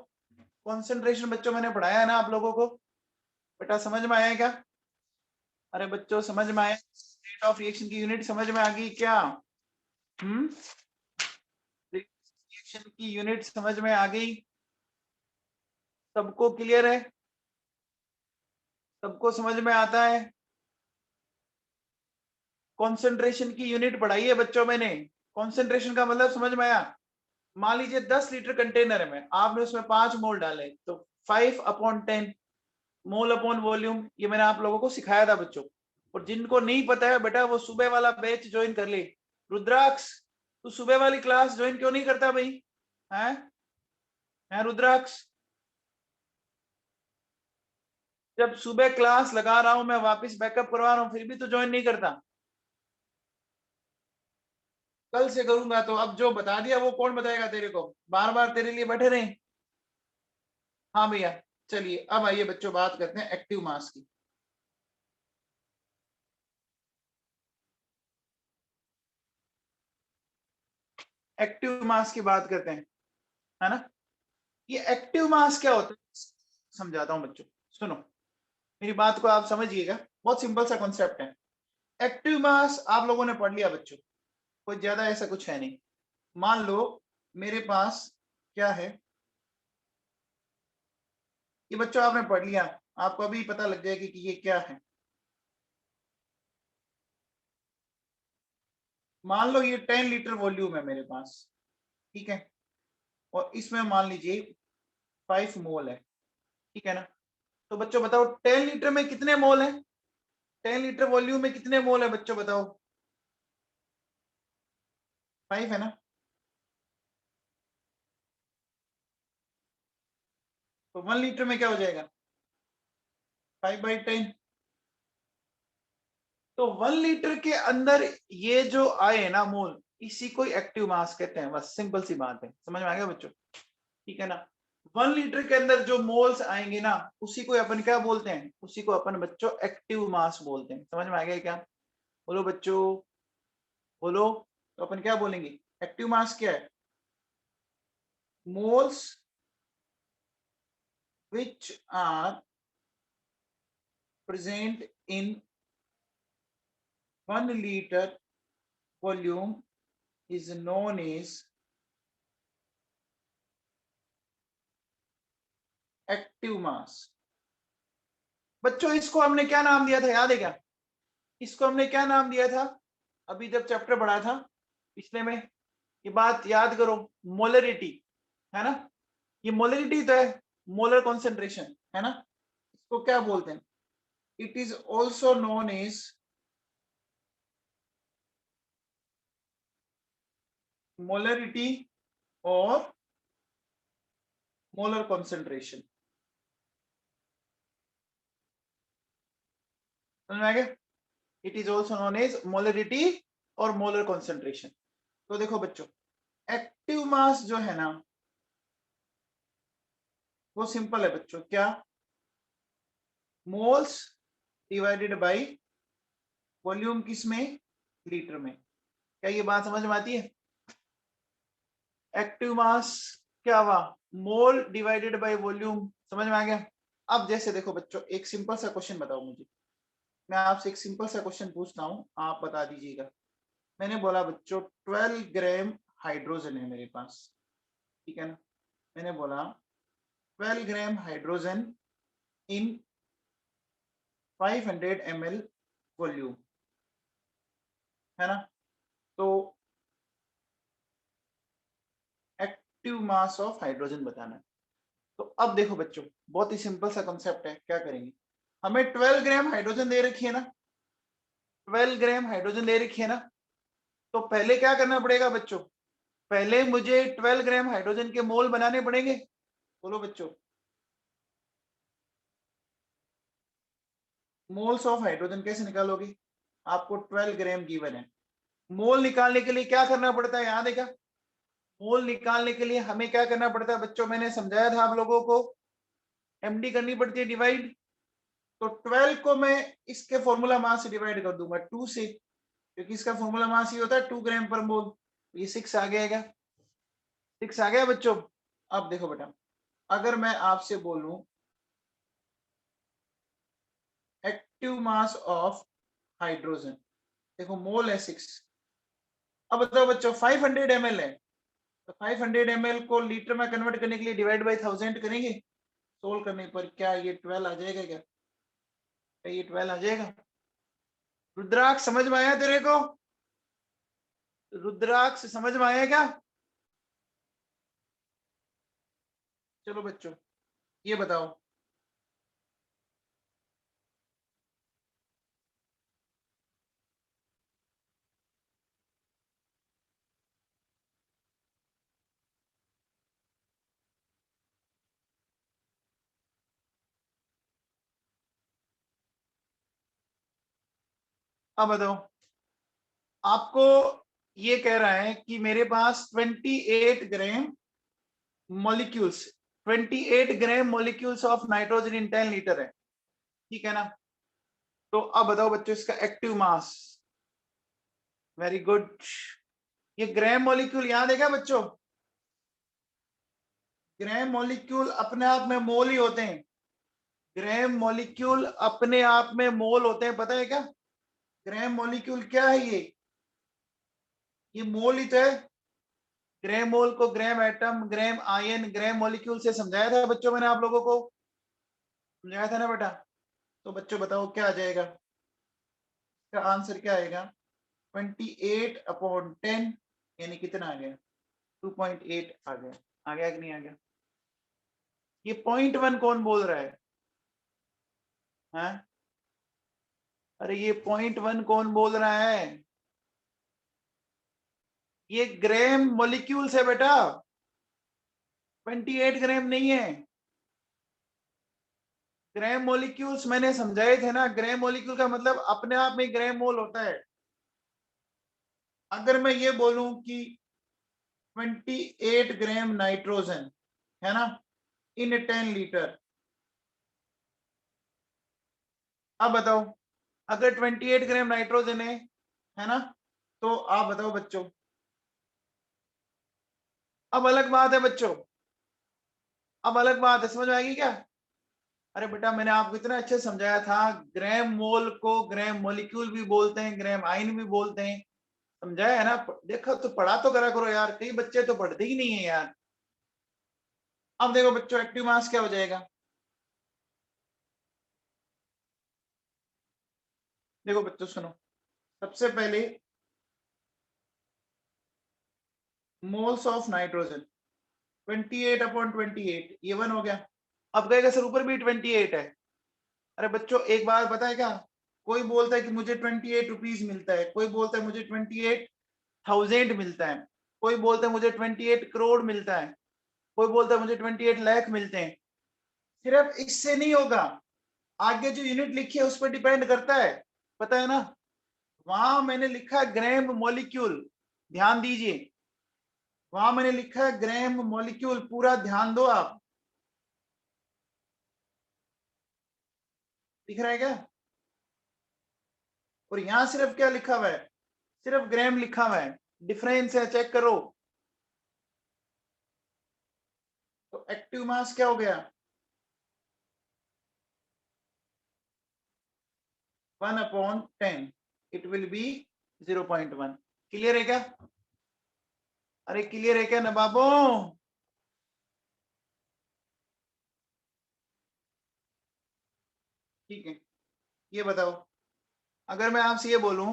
कॉन्सेंट्रेशन बच्चों मैंने पढ़ाया है ना आप लोगों को, बेटा समझ में आया क्या? अरे बच्चों समझ में आया? रेट ऑफ रिएक्शन की यूनिट समझ में आ गई क्या? रिएक्शन की यूनिट समझ में आ गई? सबको क्लियर है? सबको समझ में आता है? कॉन्सेंट्रेशन की यूनिट पढ़ाई है बच्चों मैंने, कॉन्सेंट्रेशन का मतलब समझ में आया? मान लीजिए 10 लीटर कंटेनर है में, आपने उसमें 5 मोल डाले, तो 5/10 मोल अपॉन वॉल्यूम, ये मैंने आप लोगों को सिखाया था बच्चों। और जिनको नहीं पता है बेटा वो सुबह वाला बैच ज्वाइन कर ले। रुद्राक्ष तू सुबह वाली क्लास ज्वाइन क्यों नहीं करता भाई? हैं रुद्राक्ष? जब सुबह क्लास लगा रहा हूं मैं, वापस बैकअप करवा रहा हूं, फिर भी तो ज्वाइन नहीं करता। कल से करूंगा, तो अब जो बता दिया वो कौन बताएगा तेरे को, बार बार तेरे लिए बैठे रहे। हाँ भैया चलिए, अब आइए बच्चों बात करते हैं एक्टिव मास की। एक्टिव मास की बात करते हैं, है ना? ये एक्टिव मास क्या होता है समझाता हूं बच्चों, सुनो मेरी बात को आप समझिएगा, बहुत सिंपल सा कॉन्सेप्ट है। एक्टिव मास आप लोगों ने पढ़ लिया बच्चों, कोई ज्यादा ऐसा कुछ है नहीं। मान लो मेरे पास क्या है, ये बच्चों आपने पढ़ लिया, आपको अभी पता लग जाएगा कि ये क्या है। मान लो ये 10 लीटर वॉल्यूम है मेरे पास, ठीक है, और इसमें मान लीजिए 5 मोल है, ठीक है ना? तो बच्चों बताओ 10 लीटर में कितने मोल है, 10 लीटर वॉल्यूम में कितने मोल है बच्चों बताओ? 5 है ना? तो 1 लीटर में क्या हो जाएगा 5/10। तो 1 लीटर के अंदर ये जो आए ना मोल, इसी को एक्टिव मास कहते हैं, बस सिंपल सी बात है, समझ में आ गया बच्चों? ठीक है ना? 1 लीटर के अंदर जो मोल्स आएंगे ना, उसी को अपन क्या बोलते हैं, उसी को अपन बच्चों एक्टिव मास बोलते हैं। समझ में आ गया क्या? बोलो बच्चों, बोलो। तो अपन क्या बोलेंगे, एक्टिव मास क्या है? Moles which are present in 1 liter volume is known as active mass. बच्चों इसको हमने क्या नाम दिया था, याद है क्या? इसको हमने क्या नाम दिया था अभी जब चैप्टर पढ़ा था पिछले में? ये बात याद करो, मोलरिटी, है ना? ये मोलरिटी तो है, मोलर कॉन्सेंट्रेशन, है ना? इसको क्या बोलते हैं? It is also known as molarity और मोलर कॉन्सेंट्रेशन। समझ में आ गया? It is also known as molarity और मोलर कॉन्सेंट्रेशन। तो देखो बच्चों, एक्टिव मास जो है ना वो सिंपल है बच्चों, क्या? मोल्स डिवाइडेड बाय वॉल्यूम, किसमें? लीटर में। क्या ये बात समझ में आती है? एक्टिव मास क्या हुआ, मोल डिवाइडेड बाय वॉल्यूम। समझ में आ गया? अब जैसे देखो बच्चों, एक सिंपल सा क्वेश्चन बताओ मुझे, मैं आपसे एक सिंपल सा क्वेश्चन पूछता हूं, आप बता दीजिएगा। मैंने बोला बच्चों 12 ग्राम हाइड्रोजन है मेरे पास, ठीक है ना? मैंने बोला 12 gram hydrogen in 500 ml volume, है ना? तो एक्टिव मास ऑफ हाइड्रोजन बताना है। तो अब देखो बच्चों, बहुत ही सिंपल सा कंसेप्ट है, क्या करेंगे, हमें 12 ग्राम हाइड्रोजन दे रखी है ना, 12 ग्राम हाइड्रोजन दे रखी है ना, तो पहले क्या करना पड़ेगा बच्चों? पहले मुझे 12 ग्राम हाइड्रोजन के मोल बनाने पड़ेंगे। बोलो बच्चों, मोल्स ऑफ हाइड्रोजन कैसे निकालोगे? आपको 12 ग्राम गिवन है। मोल निकालने के लिए क्या करना पड़ता है, याद है क्या? मोल निकालने के लिए हमें क्या करना पड़ता है बच्चों, मैंने समझाया था आप लोगों को, एमडी करनी पड़ती है डिवाइड। तो 12 को मैं इसके फॉर्मूला मास से डिवाइड कर दूंगा 2 से, क्योंकि इसका फॉर्मूला मास ये होता है 2 ग्राम पर मोल। ये 6 आ गया, 6 आ गया बच्चों। अब देखो बेटा, अगर मैं आपसे बोलूं एक्टिव मास ऑफ हाइड्रोजन, देखो मोल है 6। अब बताओ बच्चों 500 ml है, तो 500 ml को लीटर में कन्वर्ट करने के लिए डिवाइड बाई 1000 करेंगे। सोल्व करने पर क्या ये 12 आ जाएगा? क्या ये 12 आ जाएगा? रुद्राक्ष समझ में आया तेरे को? रुद्राक्ष समझ में आया क्या? चलो बच्चों ये बताओ, अब बताओ, आपको ये कह रहा है कि मेरे पास 28 gram molecules, 28 gram molecules of nitrogen in 10 litre है, ठीक है ना? तो अब बताओ बच्चों इसका एक्टिव मास। Very good. ये ग्राम मॉलिक्यूल याद है क्या बच्चों? ग्राम मॉलिक्यूल अपने आप में मोल ही होते हैं। ग्राम मॉलिक्यूल अपने आप में मोल होते हैं, पता है क्या? ग्राम मॉलिक्यूल क्या है ये मोल ही तो है। ग्राम मोल को ग्राम एटम, ग्राम आयन, ग्राम मॉलिक्यूल से समझाया था बच्चों मैंने आप लोगों को, समझाया था ना बेटा? तो बच्चों बताओ क्या आ जाएगा, इसका आंसर क्या आएगा? 28/10 यानी कितना आ गया? 2.8 आ गया। आ गया कि नहीं आ गया? ये 0.1 कौन बोल रहा है? हाँ? अरे ये 0.1 कौन बोल रहा है? ये ग्राम मॉलिक्यूल्स है बेटा, 28 ग्राम नहीं है। ग्राम मॉलिक्यूल्स मैंने समझाए थे ना, ग्राम मॉलिक्यूल का मतलब अपने आप में ग्राम मोल होता है। अगर मैं ये बोलूं कि 28 ग्राम नाइट्रोजन है ना इन 10 लीटर, अब बताओ अगर 28 ग्राम नाइट्रोजन है ना, तो आप बताओ बच्चों, अब अलग बात है बच्चों, अब अलग बात है, समझ में आएगी क्या? अरे बेटा मैंने आपको इतना अच्छे से समझाया था, ग्राम मोल को ग्राम मॉलिक्यूल भी बोलते हैं, ग्राम आयन भी बोलते हैं, समझाया है ना? देखो तो पढ़ा तो करा करो यार, कई बच्चे तो पढ़ते ही नहीं है यार। अब देखो बच्चों एक्टिव मास क्या हो जाएगा, देखो बच्चों सुनो, सबसे पहले मोल्स ऑफ नाइट्रोजन 28/28 ये 1 हो गया। अब कहेगा सर ऊपर भी 28 है। अरे बच्चों एक बार पता है क्या, कोई बोलता है कि मुझे 28 रुपीज मिलता है, कोई बोलता है मुझे 28,000 मिलता है, कोई बोलता है मुझे 28 करोड़ मिलता है, कोई बोलता है मुझे 28 लाख मिलते हैं। सिर्फ इससे नहीं होगा, आगे जो यूनिट लिखी है उस पर डिपेंड करता है, पता है ना? वहां मैंने लिखा है ग्राम मॉलिक्यूल, ध्यान दीजिए, वहां मैंने लिखा है ग्राम मॉलिक्यूल, पूरा ध्यान दो आप। दिख रहा है क्या? और यहां सिर्फ क्या लिखा हुआ है? सिर्फ ग्राम लिखा हुआ है, डिफरेंस है, चेक करो। तो एक्टिव मास क्या हो गया? 1/10, इट विल बी 0.1। क्लियर है क्या? अरे क्लियर है क्या ना बाबू? ठीक है, ये बताओ, अगर मैं आपसे ये बोलूं,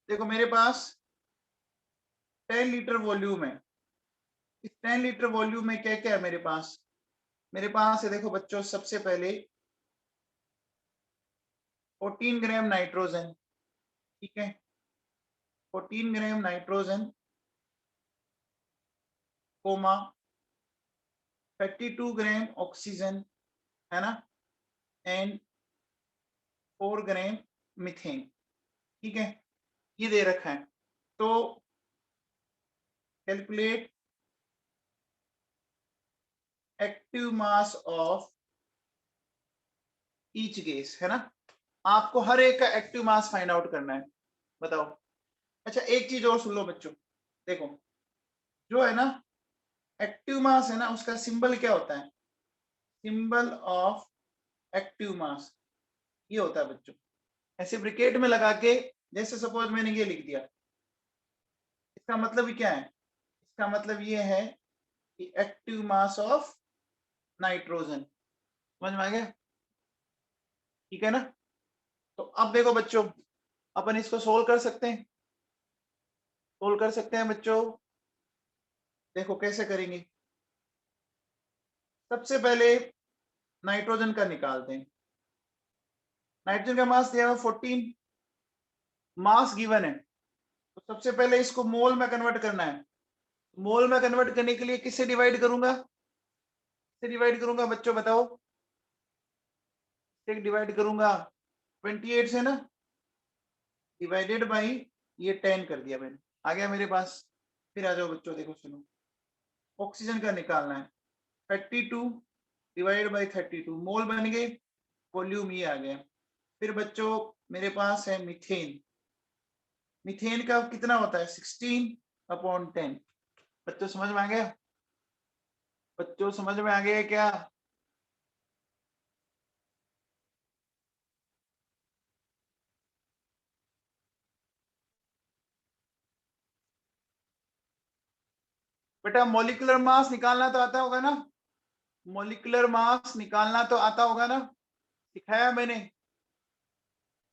देखो मेरे पास 10 लीटर वॉल्यूम है, इस 10 लीटर वॉल्यूम में क्या क्या है मेरे पास? मेरे पास है देखो बच्चों, सबसे पहले 14 ग्राम नाइट्रोजन, ठीक है, 14 gram nitrogen comma 32 gram oxygen, है ना? And 4 gram methane. ठीक है, ये दे रखा है। तो calculate active mass of each gas, है ना। आपको हर एक का एक्टिव मास फाइंड आउट करना है। बताओ। अच्छा, एक चीज और सुन लो बच्चों, देखो जो है ना एक्टिव मास है ना, उसका सिंबल क्या होता है? सिंबल ऑफ एक्टिव मास ये होता है बच्चों, ऐसे ब्रैकेट में लगा के, जैसे सपोज मैंने ये लिख दिया, इसका मतलब क्या है? इसका मतलब ये है कि एक्टिव मास ऑफ नाइट्रोजन। समझ में आ गया? ठीक है ना। तो अब देखो बच्चों, अपन इसको सोल्व कर सकते हैं, सोल्व कर सकते हैं बच्चों। देखो कैसे करेंगे। सबसे पहले नाइट्रोजन का निकालते हैं। नाइट्रोजन का मास दिया हुआ 14, मास गिवन है, तो सबसे पहले इसको मोल में कन्वर्ट करना है। मोल में कन्वर्ट करने के लिए किससे डिवाइड करूंगा? किससे डिवाइड करूंगा बच्चों बताओ? डिवाइड करूंगा 28 से ना, डिवाइडेड बाई ये 10 कर दिया मैंने, आ गया मेरे पास। फिर आ जाओ बच्चों, देखो सुनो, ऑक्सीजन का निकालना है। 32 डिवाइड बाई 32 मोल बन गए, वॉल्यूम ये आ गया। फिर बच्चों मेरे पास है मीथेन। मीथेन का कितना होता है? 16/10। बच्चों समझ में आ गया? बच्चों समझ में आ गया क्या? बेटा मॉलिक्यूलर मास निकालना तो आता होगा ना? मॉलिक्यूलर मास निकालना तो आता होगा ना? सिखाया मैंने।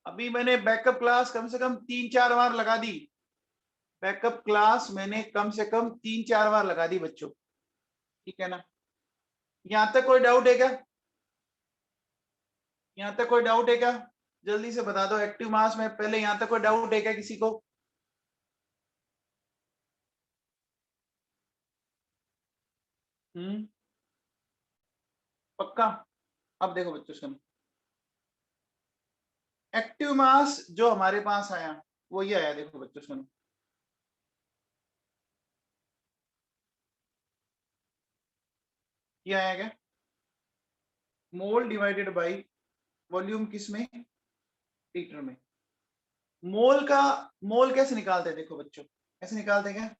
अभी मैंने बैकअप क्लास कम से कम 3-4 बार लगा दी। बैकअप क्लास मैंने कम से कम 3-4 बार लगा दी बच्चों। ठीक है ना। यहाँ तक कोई डाउट है क्या? यहाँ तक कोई डाउट है क्या? जल्दी से बता दो एक्टिव मास में, पहले यहाँ तक कोई डाउट है क्या किसी को? पक्का? अब देखो बच्चों सुनो, एक्टिव मास जो हमारे पास आया वो ये आया, देखो बच्चों सुनो, ये आया क्या? मोल डिवाइडेड बाई वॉल्यूम, किस में? लीटर में। मोल का मोल कैसे निकालते हैं? देखो बच्चों कैसे निकालते हैं क्या?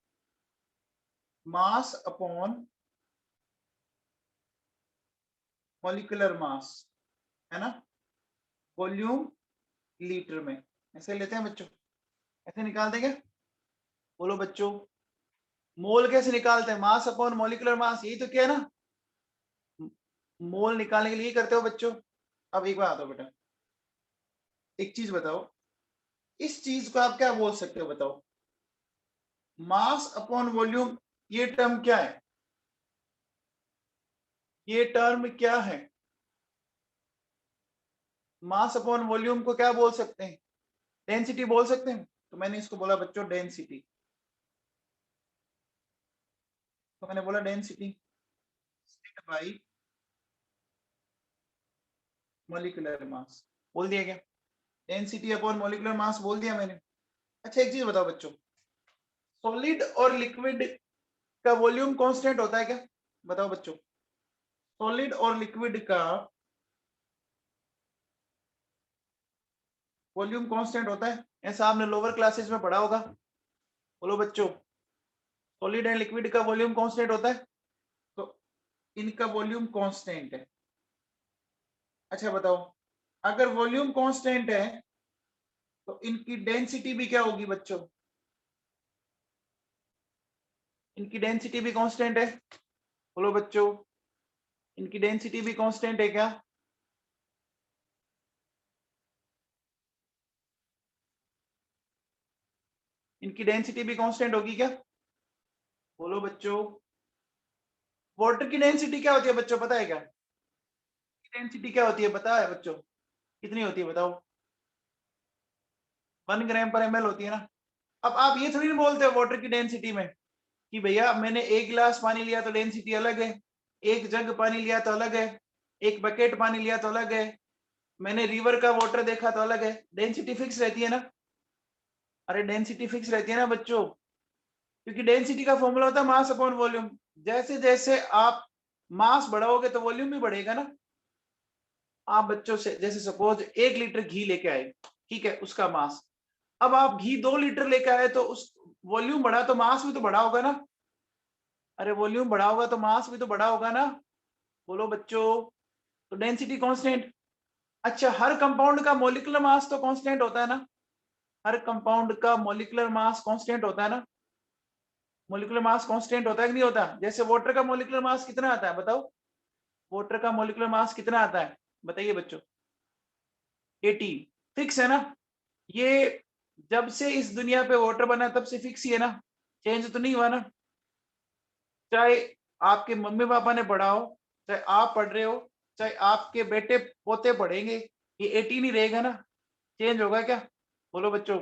मास अपॉन मॉलिक्यूलर मास, है ना, वॉल्यूम लीटर में, ऐसे लेते हैं बच्चों। ऐसे निकालते हैं क्या? बोलो बच्चों। मोल कैसे निकालते हैं? मास अपॉन मॉलिक्यूलर मास, यही तो किया है ना। मोल निकालने के लिए करते हो बच्चों। अब एक बात बताओ बेटा, एक चीज बताओ, इस चीज को आप क्या बोल सकते हो बताओ? मास अपॉन वॉल्यूम, ये टर्म क्या है? ये टर्म क्या है? मास अपॉन वॉल्यूम को क्या बोल सकते हैं? डेंसिटी बोल सकते हैं। तो मैंने इसको बोला बच्चों डेंसिटी, तो मैंने बोला डेंसिटी बाई मॉलिक्यूलर मास, बोल दिया क्या? डेंसिटी अपॉन मॉलिक्यूलर मास बोल दिया मैंने। अच्छा एक चीज बताओ बच्चों, सॉलिड और लिक्विड का वॉल्यूम कांस्टेंट होता है क्या? बताओ बच्चों, सॉलिड और लिक्विड का वॉल्यूम कांस्टेंट होता है? ऐसा आपने लोअर क्लासेस में पढ़ा होगा। बोलो बच्चों, सॉलिड एंड लिक्विड का वॉल्यूम कांस्टेंट होता है, तो इनका वॉल्यूम कांस्टेंट है। अच्छा बताओ, अगर वॉल्यूम कांस्टेंट है तो इनकी डेंसिटी भी क्या होगी बच्चों? इनकी डेंसिटी भी कांस्टेंट है। बोलो बच्चों, इनकी डेंसिटी भी कांस्टेंट है क्या? इनकी डेंसिटी भी कांस्टेंट होगी क्या? बोलो बच्चों। वाटर की डेंसिटी क्या होती है बच्चों, पता है क्या? डेंसिटी क्या होती है पता है बच्चों? कितनी होती है बताओ? 1 ग्राम/ml होती है ना। अब आप ये थोड़ी ना बोलते हो वाटर की डेंसिटी में कि भैया मैंने 1 गिलास पानी लिया तो डेंसिटी अलग है, 1 जग पानी लिया तो अलग है, 1 बकेट पानी लिया तो अलग है, मैंने रिवर का वाटर देखा तो अलग है, डेंसिटी फिक्स रहती है ना। अरे डेंसिटी फिक्स रहती है ना बच्चों, क्योंकि डेंसिटी का फॉर्मूला होता है मास अपॉन वॉल्यूम। जैसे जैसे आप मास बढ़ाओगे तो वॉल्यूम भी बढ़ेगा ना। आप बच्चों से जैसे सपोज 1 लीटर घी लेके आए, ठीक है, उसका मास। अब आप घी 2 लीटर लेके आए तो उस वॉल्यूम बढ़ा तो मास भी तो बढ़ा होगा ना। अरे वॉल्यूम बढ़ा होगा तो मास भी तो बढ़ा होगा ना। बोलो बच्चों। तो डेंसिटी कांस्टेंट। अच्छा, हर कंपाउंड का मॉलिक्यूलर मास तो कांस्टेंट होता है ना। हर कंपाउंड का मॉलिक्यूलर मास कांस्टेंट होता है ना। मॉलिक्यूलर मास कांस्टेंट होता है कि नहीं होता। जैसे वाटर का मॉलिक्यूलर मास कितना आता है बताओ। वाटर का मॉलिक्यूलर मास कितना आता है बताइए बच्चों। 18। फिक्स है ना ये। जब से इस दुनिया पे वाटर बना तब से फिक्स ही है ना, चेंज तो नहीं हुआ ना। चाहे आपके मम्मी पापा ने पढ़ा हो, चाहे आप पढ़ रहे हो, चाहे आपके बेटे पोते पढ़ेंगे, ये 18 ही रहेगा ना। चेंज होगा क्या। बोलो बच्चों।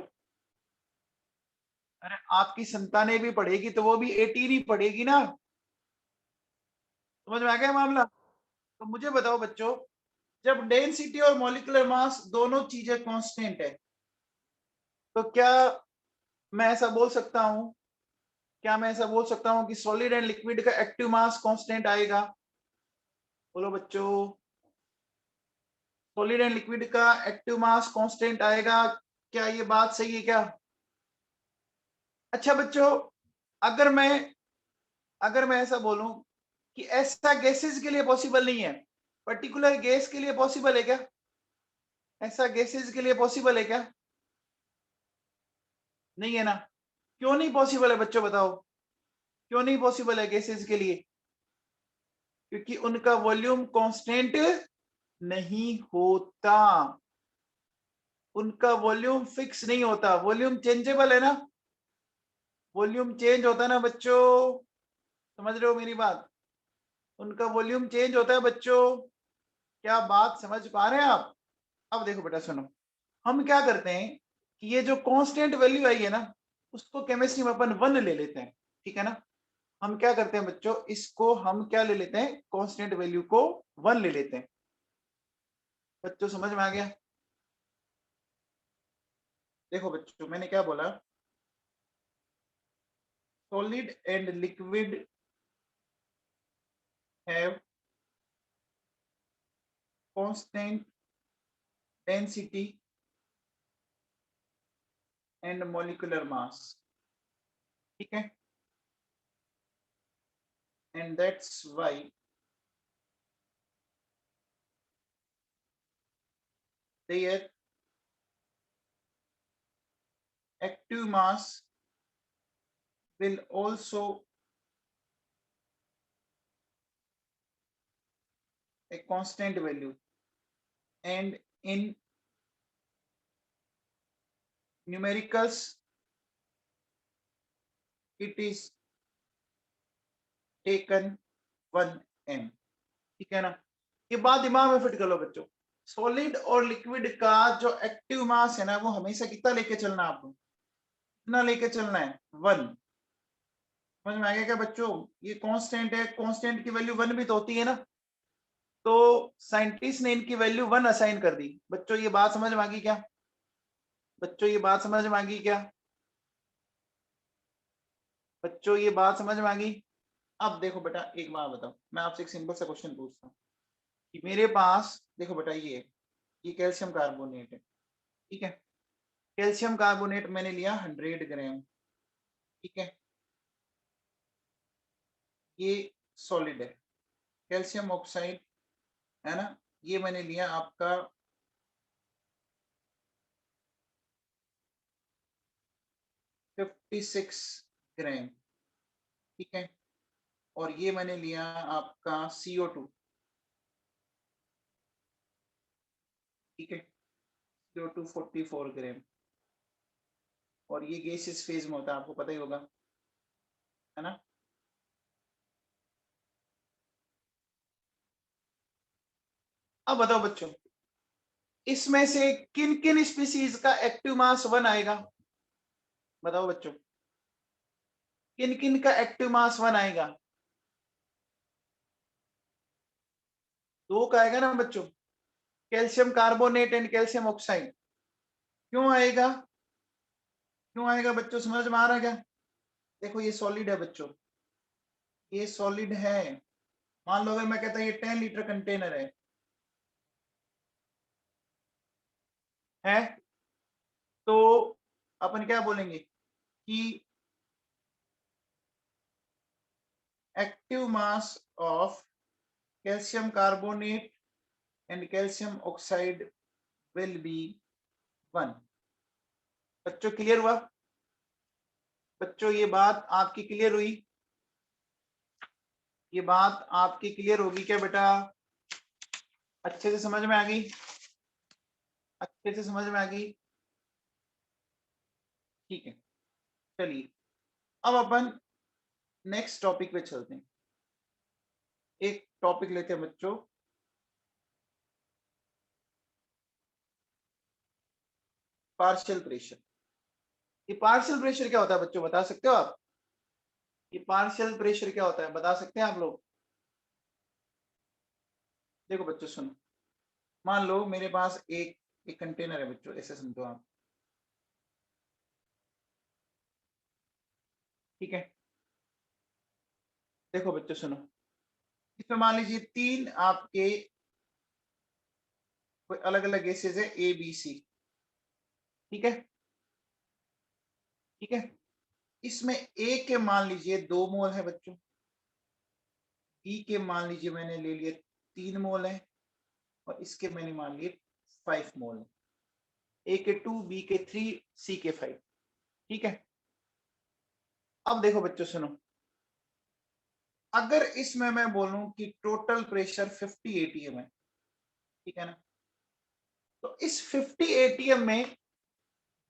अरे आपकी संतानें भी पढ़ेगी तो वो भी 18 ही पढ़ेगी ना। समझ में आ गया मामला। तो मुझे बताओ बच्चों, जब डेंसिटी और मॉलिक्यूलर मास दोनों चीजें कांस्टेंट है, तो क्या मैं ऐसा बोल सकता हूं, क्या मैं ऐसा बोल सकता हूं कि सॉलिड एंड लिक्विड का एक्टिव मास कांस्टेंट आएगा। बोलो बच्चों। सॉलिड एंड लिक्विड का एक्टिव मास कांस्टेंट आएगा, क्या ये बात सही है क्या। अच्छा बच्चों, अगर मैं अगर मैं ऐसा बोलूं कि ऐसा गैसेस के लिए पॉसिबल नहीं है, पर्टिकुलर गैस के लिए पॉसिबल है क्या। ऐसा गैसेस के लिए पॉसिबल है क्या। नहीं है ना। क्यों नहीं पॉसिबल है बच्चों बताओ। क्यों नहीं पॉसिबल है गैसेस के लिए। क्योंकि उनका वॉल्यूम कांस्टेंट नहीं होता। उनका वॉल्यूम फिक्स नहीं होता, वॉल्यूम चेंजेबल है ना। वॉल्यूम चेंज होता है ना बच्चों। समझ रहे हो मेरी बात। उनका वॉल्यूम चेंज होता है बच्चों। क्या बात समझ पा रहे हैं आप। अब देखो बेटा सुनो, हम क्या करते हैं कि ये जो कांस्टेंट वैल्यू आई है ना, उसको केमिस्ट्री में अपन 1 ले लेते हैं, ठीक है ना। हम क्या करते हैं बच्चों, इसको हम क्या ले लेते हैं, कांस्टेंट वैल्यू को 1 ले लेते हैं। बच्चों समझ में आ गया। देखो बच्चों मैंने क्या बोला, solid and liquid have constant density and molecular mass, ठीक है। And that's why there active mass will also a constant value, and in numericals it is taken 1m, ठीक है ना। ये बात दिमाग में फिट कर लो बच्चों। सॉलिड और लिक्विड का जो एक्टिव मास है ना, वो हमेशा कितना लेके चलना है आपको, कितना लेके चलना है, 1। समझ में आ गया क्या बच्चों। ये कांस्टेंट है, कांस्टेंट की वैल्यू 1 भी तो होती है ना। तो साइंटिस्ट ने इनकी वैल्यू 1 असाइन कर दी। बच्चों ये बात समझ में आ गई क्या। बच्चों ये बात समझ में आ गई क्या। बच्चों ये बात समझ में आ गई। अब देखो बेटा एक बात बताओ, मैं आपसे एक सिंपल सा क्वेश्चन पूछता हूँ कि मेरे पास देखो बेटा ये कैल्शियम कार्बोनेट है, ठीक है। कैल्शियम कार्बोनेट मैंने लिया 100 ग्राम, ठीक है। ये सॉलिड है, कैल्शियम ऑक्साइड है ना। ये मैंने लिया आपका 56 ग्राम, ठीक है। और ये मैंने लिया आपका CO2, ठीक है। CO2 44 ग्राम। और ये गैसियस फेज में होता है, आपको पता ही होगा, है ना। अब बताओ बच्चों, इसमें से किन किन स्पीसीज का एक्टिव मास 1 आएगा। बताओ बच्चों, किन किन का एक्टिव मास 1 आएगा। 2 का आएगा ना बच्चों। Calcium carbonate and calcium oxide. क्यों आएगा, क्यों आएगा बच्चों, समझ में आ रहा है क्या? देखो ये सॉलिड है बच्चों, ये सॉलिड है। मान लो अगर मैं कहता ये 10 लीटर कंटेनर है तो अपन क्या बोलेंगे कि active mass of calcium carbonate and calcium oxide will be 1। बच्चों क्लियर हुआ? बच्चों ये बात आपकी क्लियर हुई? ये बात आपकी क्लियर होगी क्या बेटा? अच्छे से समझ में आ गई? अच्छे से समझ में आ गई? ठीक है, चलिए अब अपन नेक्स्ट टॉपिक पे चलते हैं। एक टॉपिक लेते हैं बच्चों, पार्शियल प्रेशर। ये पार्शियल प्रेशर क्या होता है बच्चों, बता सकते हो आप? ये पार्शियल प्रेशर क्या होता है, बता सकते हैं आप लोग? देखो बच्चों सुनो, मान लो मेरे पास एक एक कंटेनर है बच्चों, ऐसे समझो आप, ठीक है? देखो बच्चों सुनो, इसमें मान लीजिए 3 आपके कोई अलग अलग गैसेज है, ए बी सी, ठीक है? ठीक है, इसमें ए के मान लीजिए 2 मोल है बच्चों, बी के मान लीजिए मैंने ले लिए 3 मोल है, और इसके मैंने मान लिए 5 मोल है। ए के 2, बी के 3, सी के 5, ठीक है? अब देखो बच्चों सुनो, अगर इसमें मैं बोलूं कि टोटल प्रेशर 50 एटीएम है, ठीक है ना? तो इस 50 एटीएम में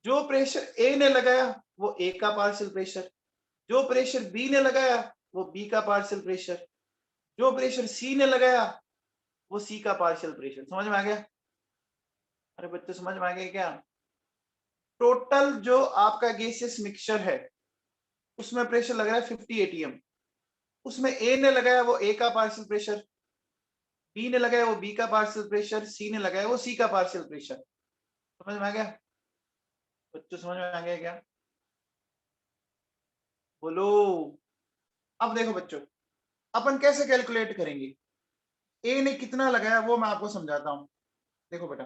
जो प्रेशर ए ने लगाया वो ए का पार्शियल प्रेशर, जो प्रेशर बी ने लगाया वो बी का पार्शियल प्रेशर, जो प्रेशर सी ने लगाया वो सी का पार्शियल प्रेशर। समझ में आ गया? अरे बच्चों समझ में आ गया क्या? टोटल जो आपका गैसियस मिक्सचर है उसमें प्रेशर लग रहा है 50 एटीएम, उसमें ए ने लगाया वो ए का पार्शियल प्रेशर, बी ने लगाया वो बी का पार्शियल प्रेशर, सी ने लगाया वो सी का पार्शियल प्रेशर। समझ में आ गया बच्चों, समझ में आ गया क्या? बोलो। अब देखो बच्चों, अपन कैसे कैलकुलेट करेंगे, ए ने कितना लगाया वो मैं आपको समझाता हूं। देखो बेटा,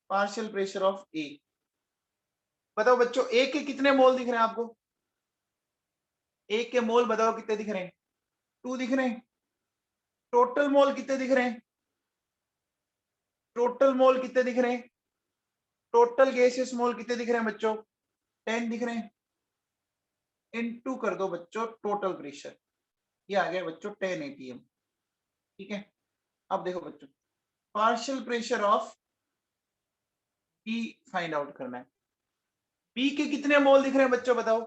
पार्शियल प्रेशर ऑफ ए, बताओ बच्चों ए के कितने मोल दिख रहे हैं आपको? ए के मोल बताओ कितने दिख रहे हैं? 2 दिख रहे हैं। टोटल मोल कितने दिख रहे हैं? टोटल मोल कितने दिख रहे हैं? टोटल गैसियस मोल कितने दिख रहे हैं बच्चों? 10 दिख रहे हैं। इनटू कर दो बच्चों टोटल प्रेशर, ये आ गया बच्चों 10 एटीएम, ठीक है? अब देखो बच्चों, partial pressure of B find out करना है। बी के कितने मोल दिख रहे हैं बच्चों बताओ?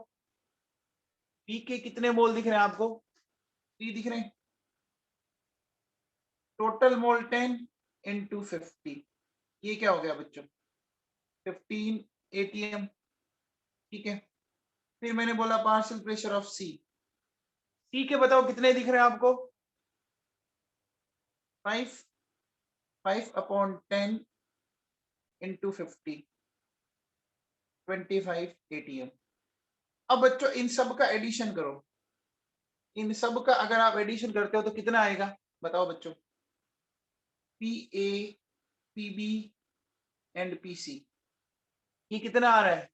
बी के कितने मोल दिख रहे हैं आपको? 3 दिख रहे हैं। टोटल मोल 10 इंटू 50, ये क्या हो गया बच्चों? 15 एटीएम, ठीक है? फिर मैंने बोला पार्शियल प्रेशर ऑफ सी, सी के बताओ कितने दिख रहे हैं आपको? 5, 5/10 इंटू 50, 25 एटीएम। अब बच्चों इन सब का एडिशन करो, इन सब का अगर आप एडिशन करते हो तो कितना आएगा बताओ बच्चों? P A, P B and P C, ये कितना आ रहा है?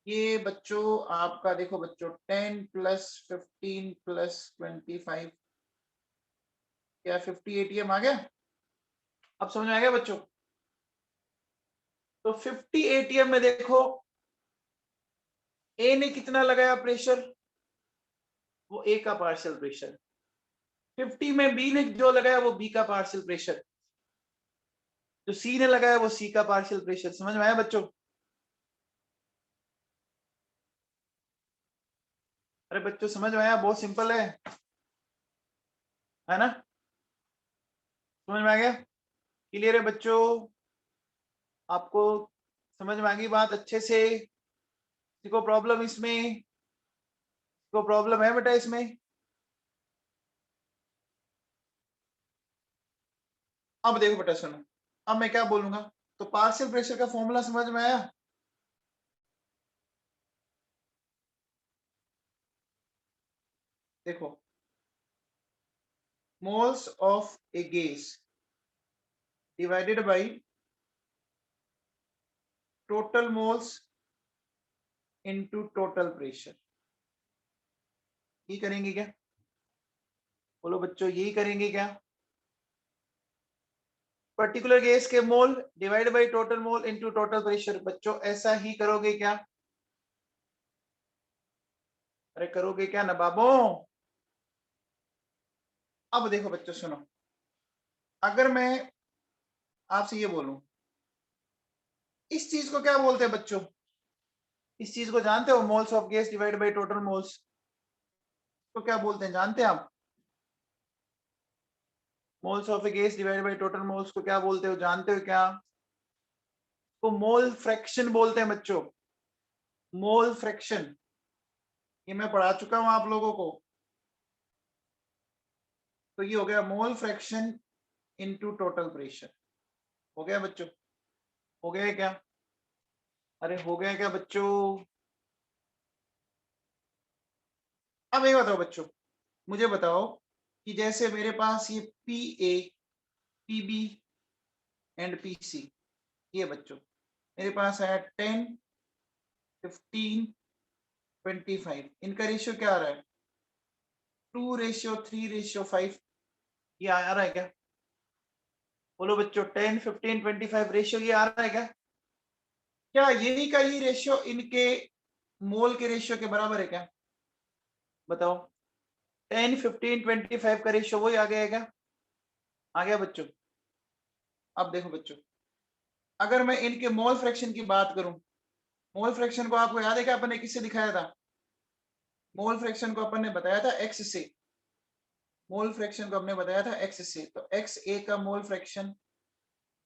ये बच्चों आपका देखो बच्चों 10 प्लस 15 प्लस 25, क्या 50 एटीएम आ गया? अब समझ में आ गया बच्चों? तो 50 एटीएम में देखो ए ने कितना लगाया प्रेशर, वो ए का पार्शियल प्रेशर, 50 में बी ने जो लगाया वो बी का पार्शियल प्रेशर, जो सी ने लगाया वो सी का पार्शियल प्रेशर। समझ में आया बच्चों? अरे बच्चों समझ में आया? बहुत सिंपल है ना? समझ में आ गया? क्लियर है बच्चों? आपको समझ में आ गई बात अच्छे से? किसी को प्रॉब्लम इसमें? को प्रॉब्लम है बेटा इसमें? अब देखो बेटा सुनो, अब मैं क्या बोलूंगा, तो पार्शियल प्रेशर का फॉर्मूला समझ में आया? देखो, moles of A gas divided by total moles into total pressure, ये करेंगे क्या? बोलो बच्चों, यही करेंगे क्या? पर्टिकुलर गैस के मोल divide by total mole into total pressure. बच्चों ऐसा ही करोगे क्या? अरे करोगे क्या ना बाबू? अब देखो बच्चों सुनो, अगर मैं आपसे ये बोलूं, इस चीज को क्या बोलते हैं बच्चों? इस चीज को जानते हो? Moles of gas divide by total moles तो क्या बोलते हैं, जानते हैं आप? Moles of A gas divide by total moles को क्या बोलते हो, जानते हो क्या? तो मोल फ्रैक्शन बोलते हैं बच्चों, मोल फ्रैक्शन। ये मैं पढ़ा चुका हूं आप लोगों को। तो ये हो गया mole fraction into total pressure. हो गया बच्चों? हो गया क्या? अरे हो गया क्या बच्चों? अब ये बताओ बच्चों, मुझे बताओ कि जैसे मेरे पास ये P A, P B and P C, ये बच्चों मेरे पास है 10, 15, 25, इनका रेशियो क्या आ रहा है? 2:3:5। ये आ रहा है क्या? बोलो बच्चों, 10, 15, 25 रेशियो ये आ रहा है क्या? क्या यही का ही रेशियो इनके मोल के रेशियो के बराबर है क्या? बताओ, 10, 15, 25 का रेशियो वही आ गया क्या? आ गया बच्चों? अब देखो बच्चों, अगर मैं इनके मोल फ्रैक्शन की बात करूं, मोल फ्रैक्शन को आपको याद है क्या अपन ने किससे दिखाया था? मोल फ्रैक्शन को अपन ने बताया था एक्स से। मोल फ्रैक्शन को हमने बताया था एक्स से। तो एक्स ए का मोल फ्रैक्शन,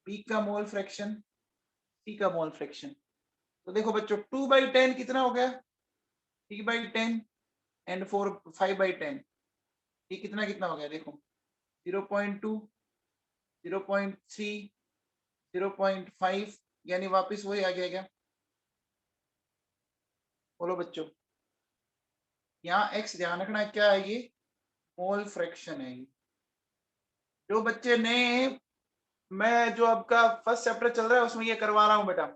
बी का मोल फ्रैक्शन, सी का मोल फ्रैक्शन। तो देखो बच्चों, 2/10 कितना हो गया? 3/10 एंड 5/10, ये कितना कितना हो गया? देखो 0.2, 0.3, 0.5, यानी वापस वही आ गया क्या? बोलो बच्चों, यहाँ एक्स ध्यान रखना क्या है, ये मोल फ्रैक्शन है। जो बच्चे ने, मैं जो आपका फर्स्ट चैप्टर चल रहा है उसमें ये करवा रहा हूँ बेटा,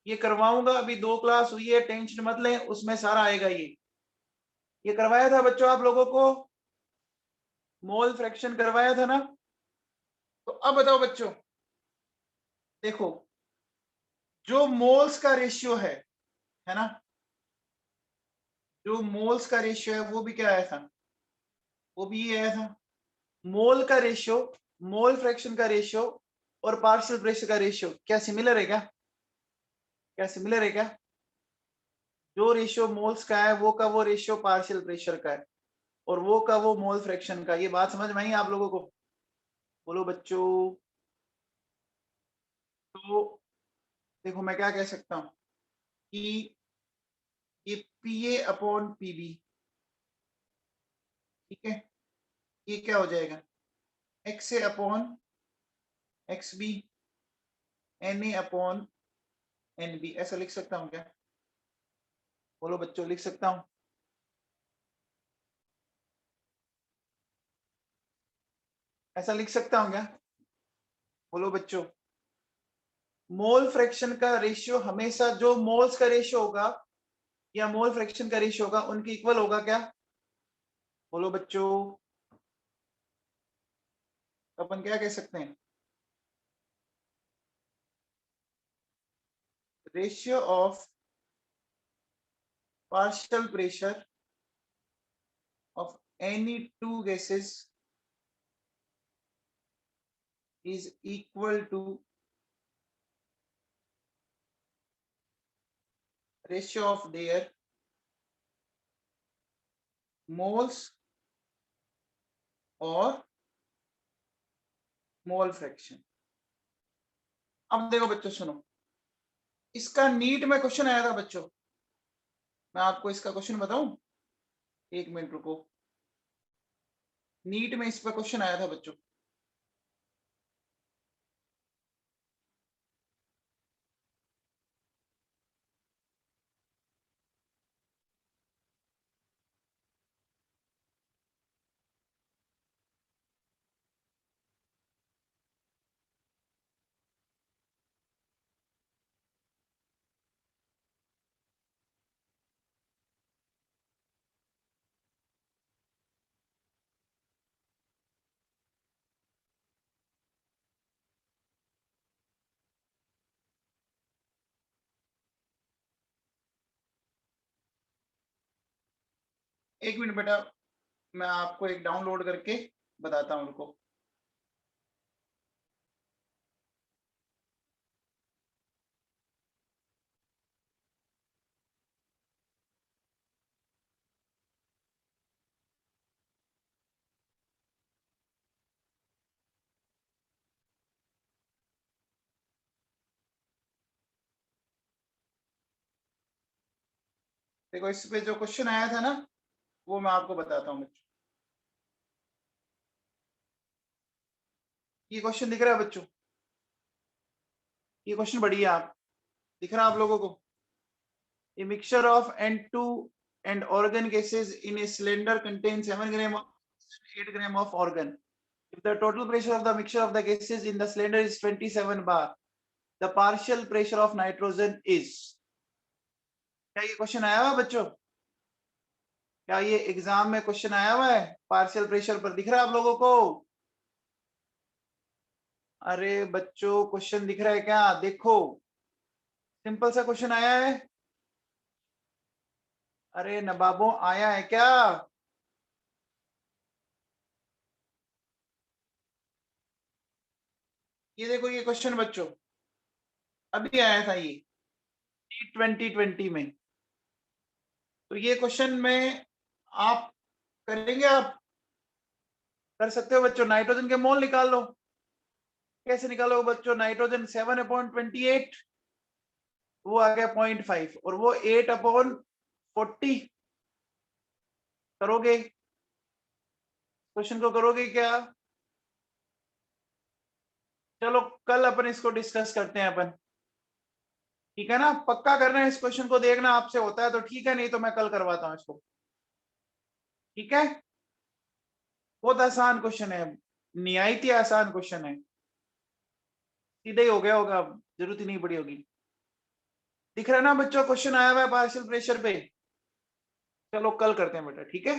ये करवाऊंगा। अभी 2 क्लास हुई है, टेंशन मत लें, उसमें सारा आएगा। ये करवाया था बच्चों आप लोगों को, मोल फ्रैक्शन करवाया था ना? तो अब बताओ बच्चों, देखो जो मोल्स का रेशियो है ना, जो मोल्स का रेशियो है वो भी क्या आया था? वो भी ये आया था। मोल का रेशियो, मोल फ्रैक्शन का रेशियो और पार्शियल प्रेशर का रेशियो क्या सिमिलर है क्या? क्या सिमिलर है क्या? जो रेशियो मोल्स का है वो का वो रेशियो पार्शियल प्रेशर का है, और वो का वो मोल फ्रैक्शन का। ये बात समझ में आई आप लोगों को? बोलो बच्चों। तो देखो मैं क्या कह सकता हूँ कि ये P A upon P B, ठीक है, ये क्या हो जाएगा? X A upon X B, N A upon N B, ऐसा लिख सकता हूँ क्या? बोलो बच्चों, लिख सकता हूँ? ऐसा लिख सकता हूँ क्या? बोलो बच्चों, मोल फ्रैक्शन का रेशियो हमेशा जो मोल्स का रेशियो होगा या मोल फ्रैक्शन का रेशियो होगा उनके इक्वल होगा क्या? बोलो बच्चों, अपन क्या कह सकते हैं? Ratio of partial pressure of any two gases is equal to ratio of their moles और मोल फ्रैक्शन। अब देखो बच्चों सुनो, इसका नीट में क्वेश्चन आया था बच्चों, मैं आपको इसका क्वेश्चन बताऊं? एक मिनट रुको, नीट में इस पर क्वेश्चन आया था बच्चों। एक मिनट बेटा, मैं आपको एक डाउनलोड करके बताता हूँ उनको। देखो इस पे जो क्वेश्चन आया था ना, वो मैं आपको बताता हूँ बच्चों। ये क्वेश्चन दिख रहा है बच्चों? ये क्वेश्चन बढ़िया, आप दिख रहा है आप लोगों को? A mixture of N2 and organ gases in a cylinder contains 7 gram of 8 gram of organ. If the total pressure of the mixture of the gases in the cylinder is 27 bar, the partial pressure of nitrogen is. क्या ये question आया हुआ है बच्चों? क्या ये exam में question आया हुआ है पार्शियल प्रेशर पर? दिख रहा है आप लोगों को? अरे बच्चों क्वेश्चन दिख रहा है क्या? देखो सिंपल सा क्वेश्चन आया है। अरे नवाबों आया है क्या? ये देखो ये क्वेश्चन बच्चों अभी आया था ये 2020 में। तो ये क्वेश्चन में आप करेंगे, आप कर सकते हो बच्चों। नाइट्रोजन के मोल निकाल लो। कैसे निकालोगे बच्चों? नाइट्रोजन 7/28, वो आ गया 0.5, और वो 8/40 करोगे। क्वेश्चन को करोगे क्या? चलो कल अपन इसको डिस्कस करते हैं अपन, ठीक है ना? पक्का करना है इस क्वेश्चन को, देखना आपसे होता है तो ठीक है, नहीं तो मैं कल करवाता हूँ इसको, ठीक है? बहुत आसान क्वेश्चन है, निहायत ही आसान क्वेश्चन है, सीधे ही हो गया होगा, जरूरत ही नहीं पड़ी होगी। दिख रहा है ना बच्चों क्वेश्चन आया हुआ है पार्शियल प्रेशर पे? चलो कल करते हैं बेटा, ठीक है?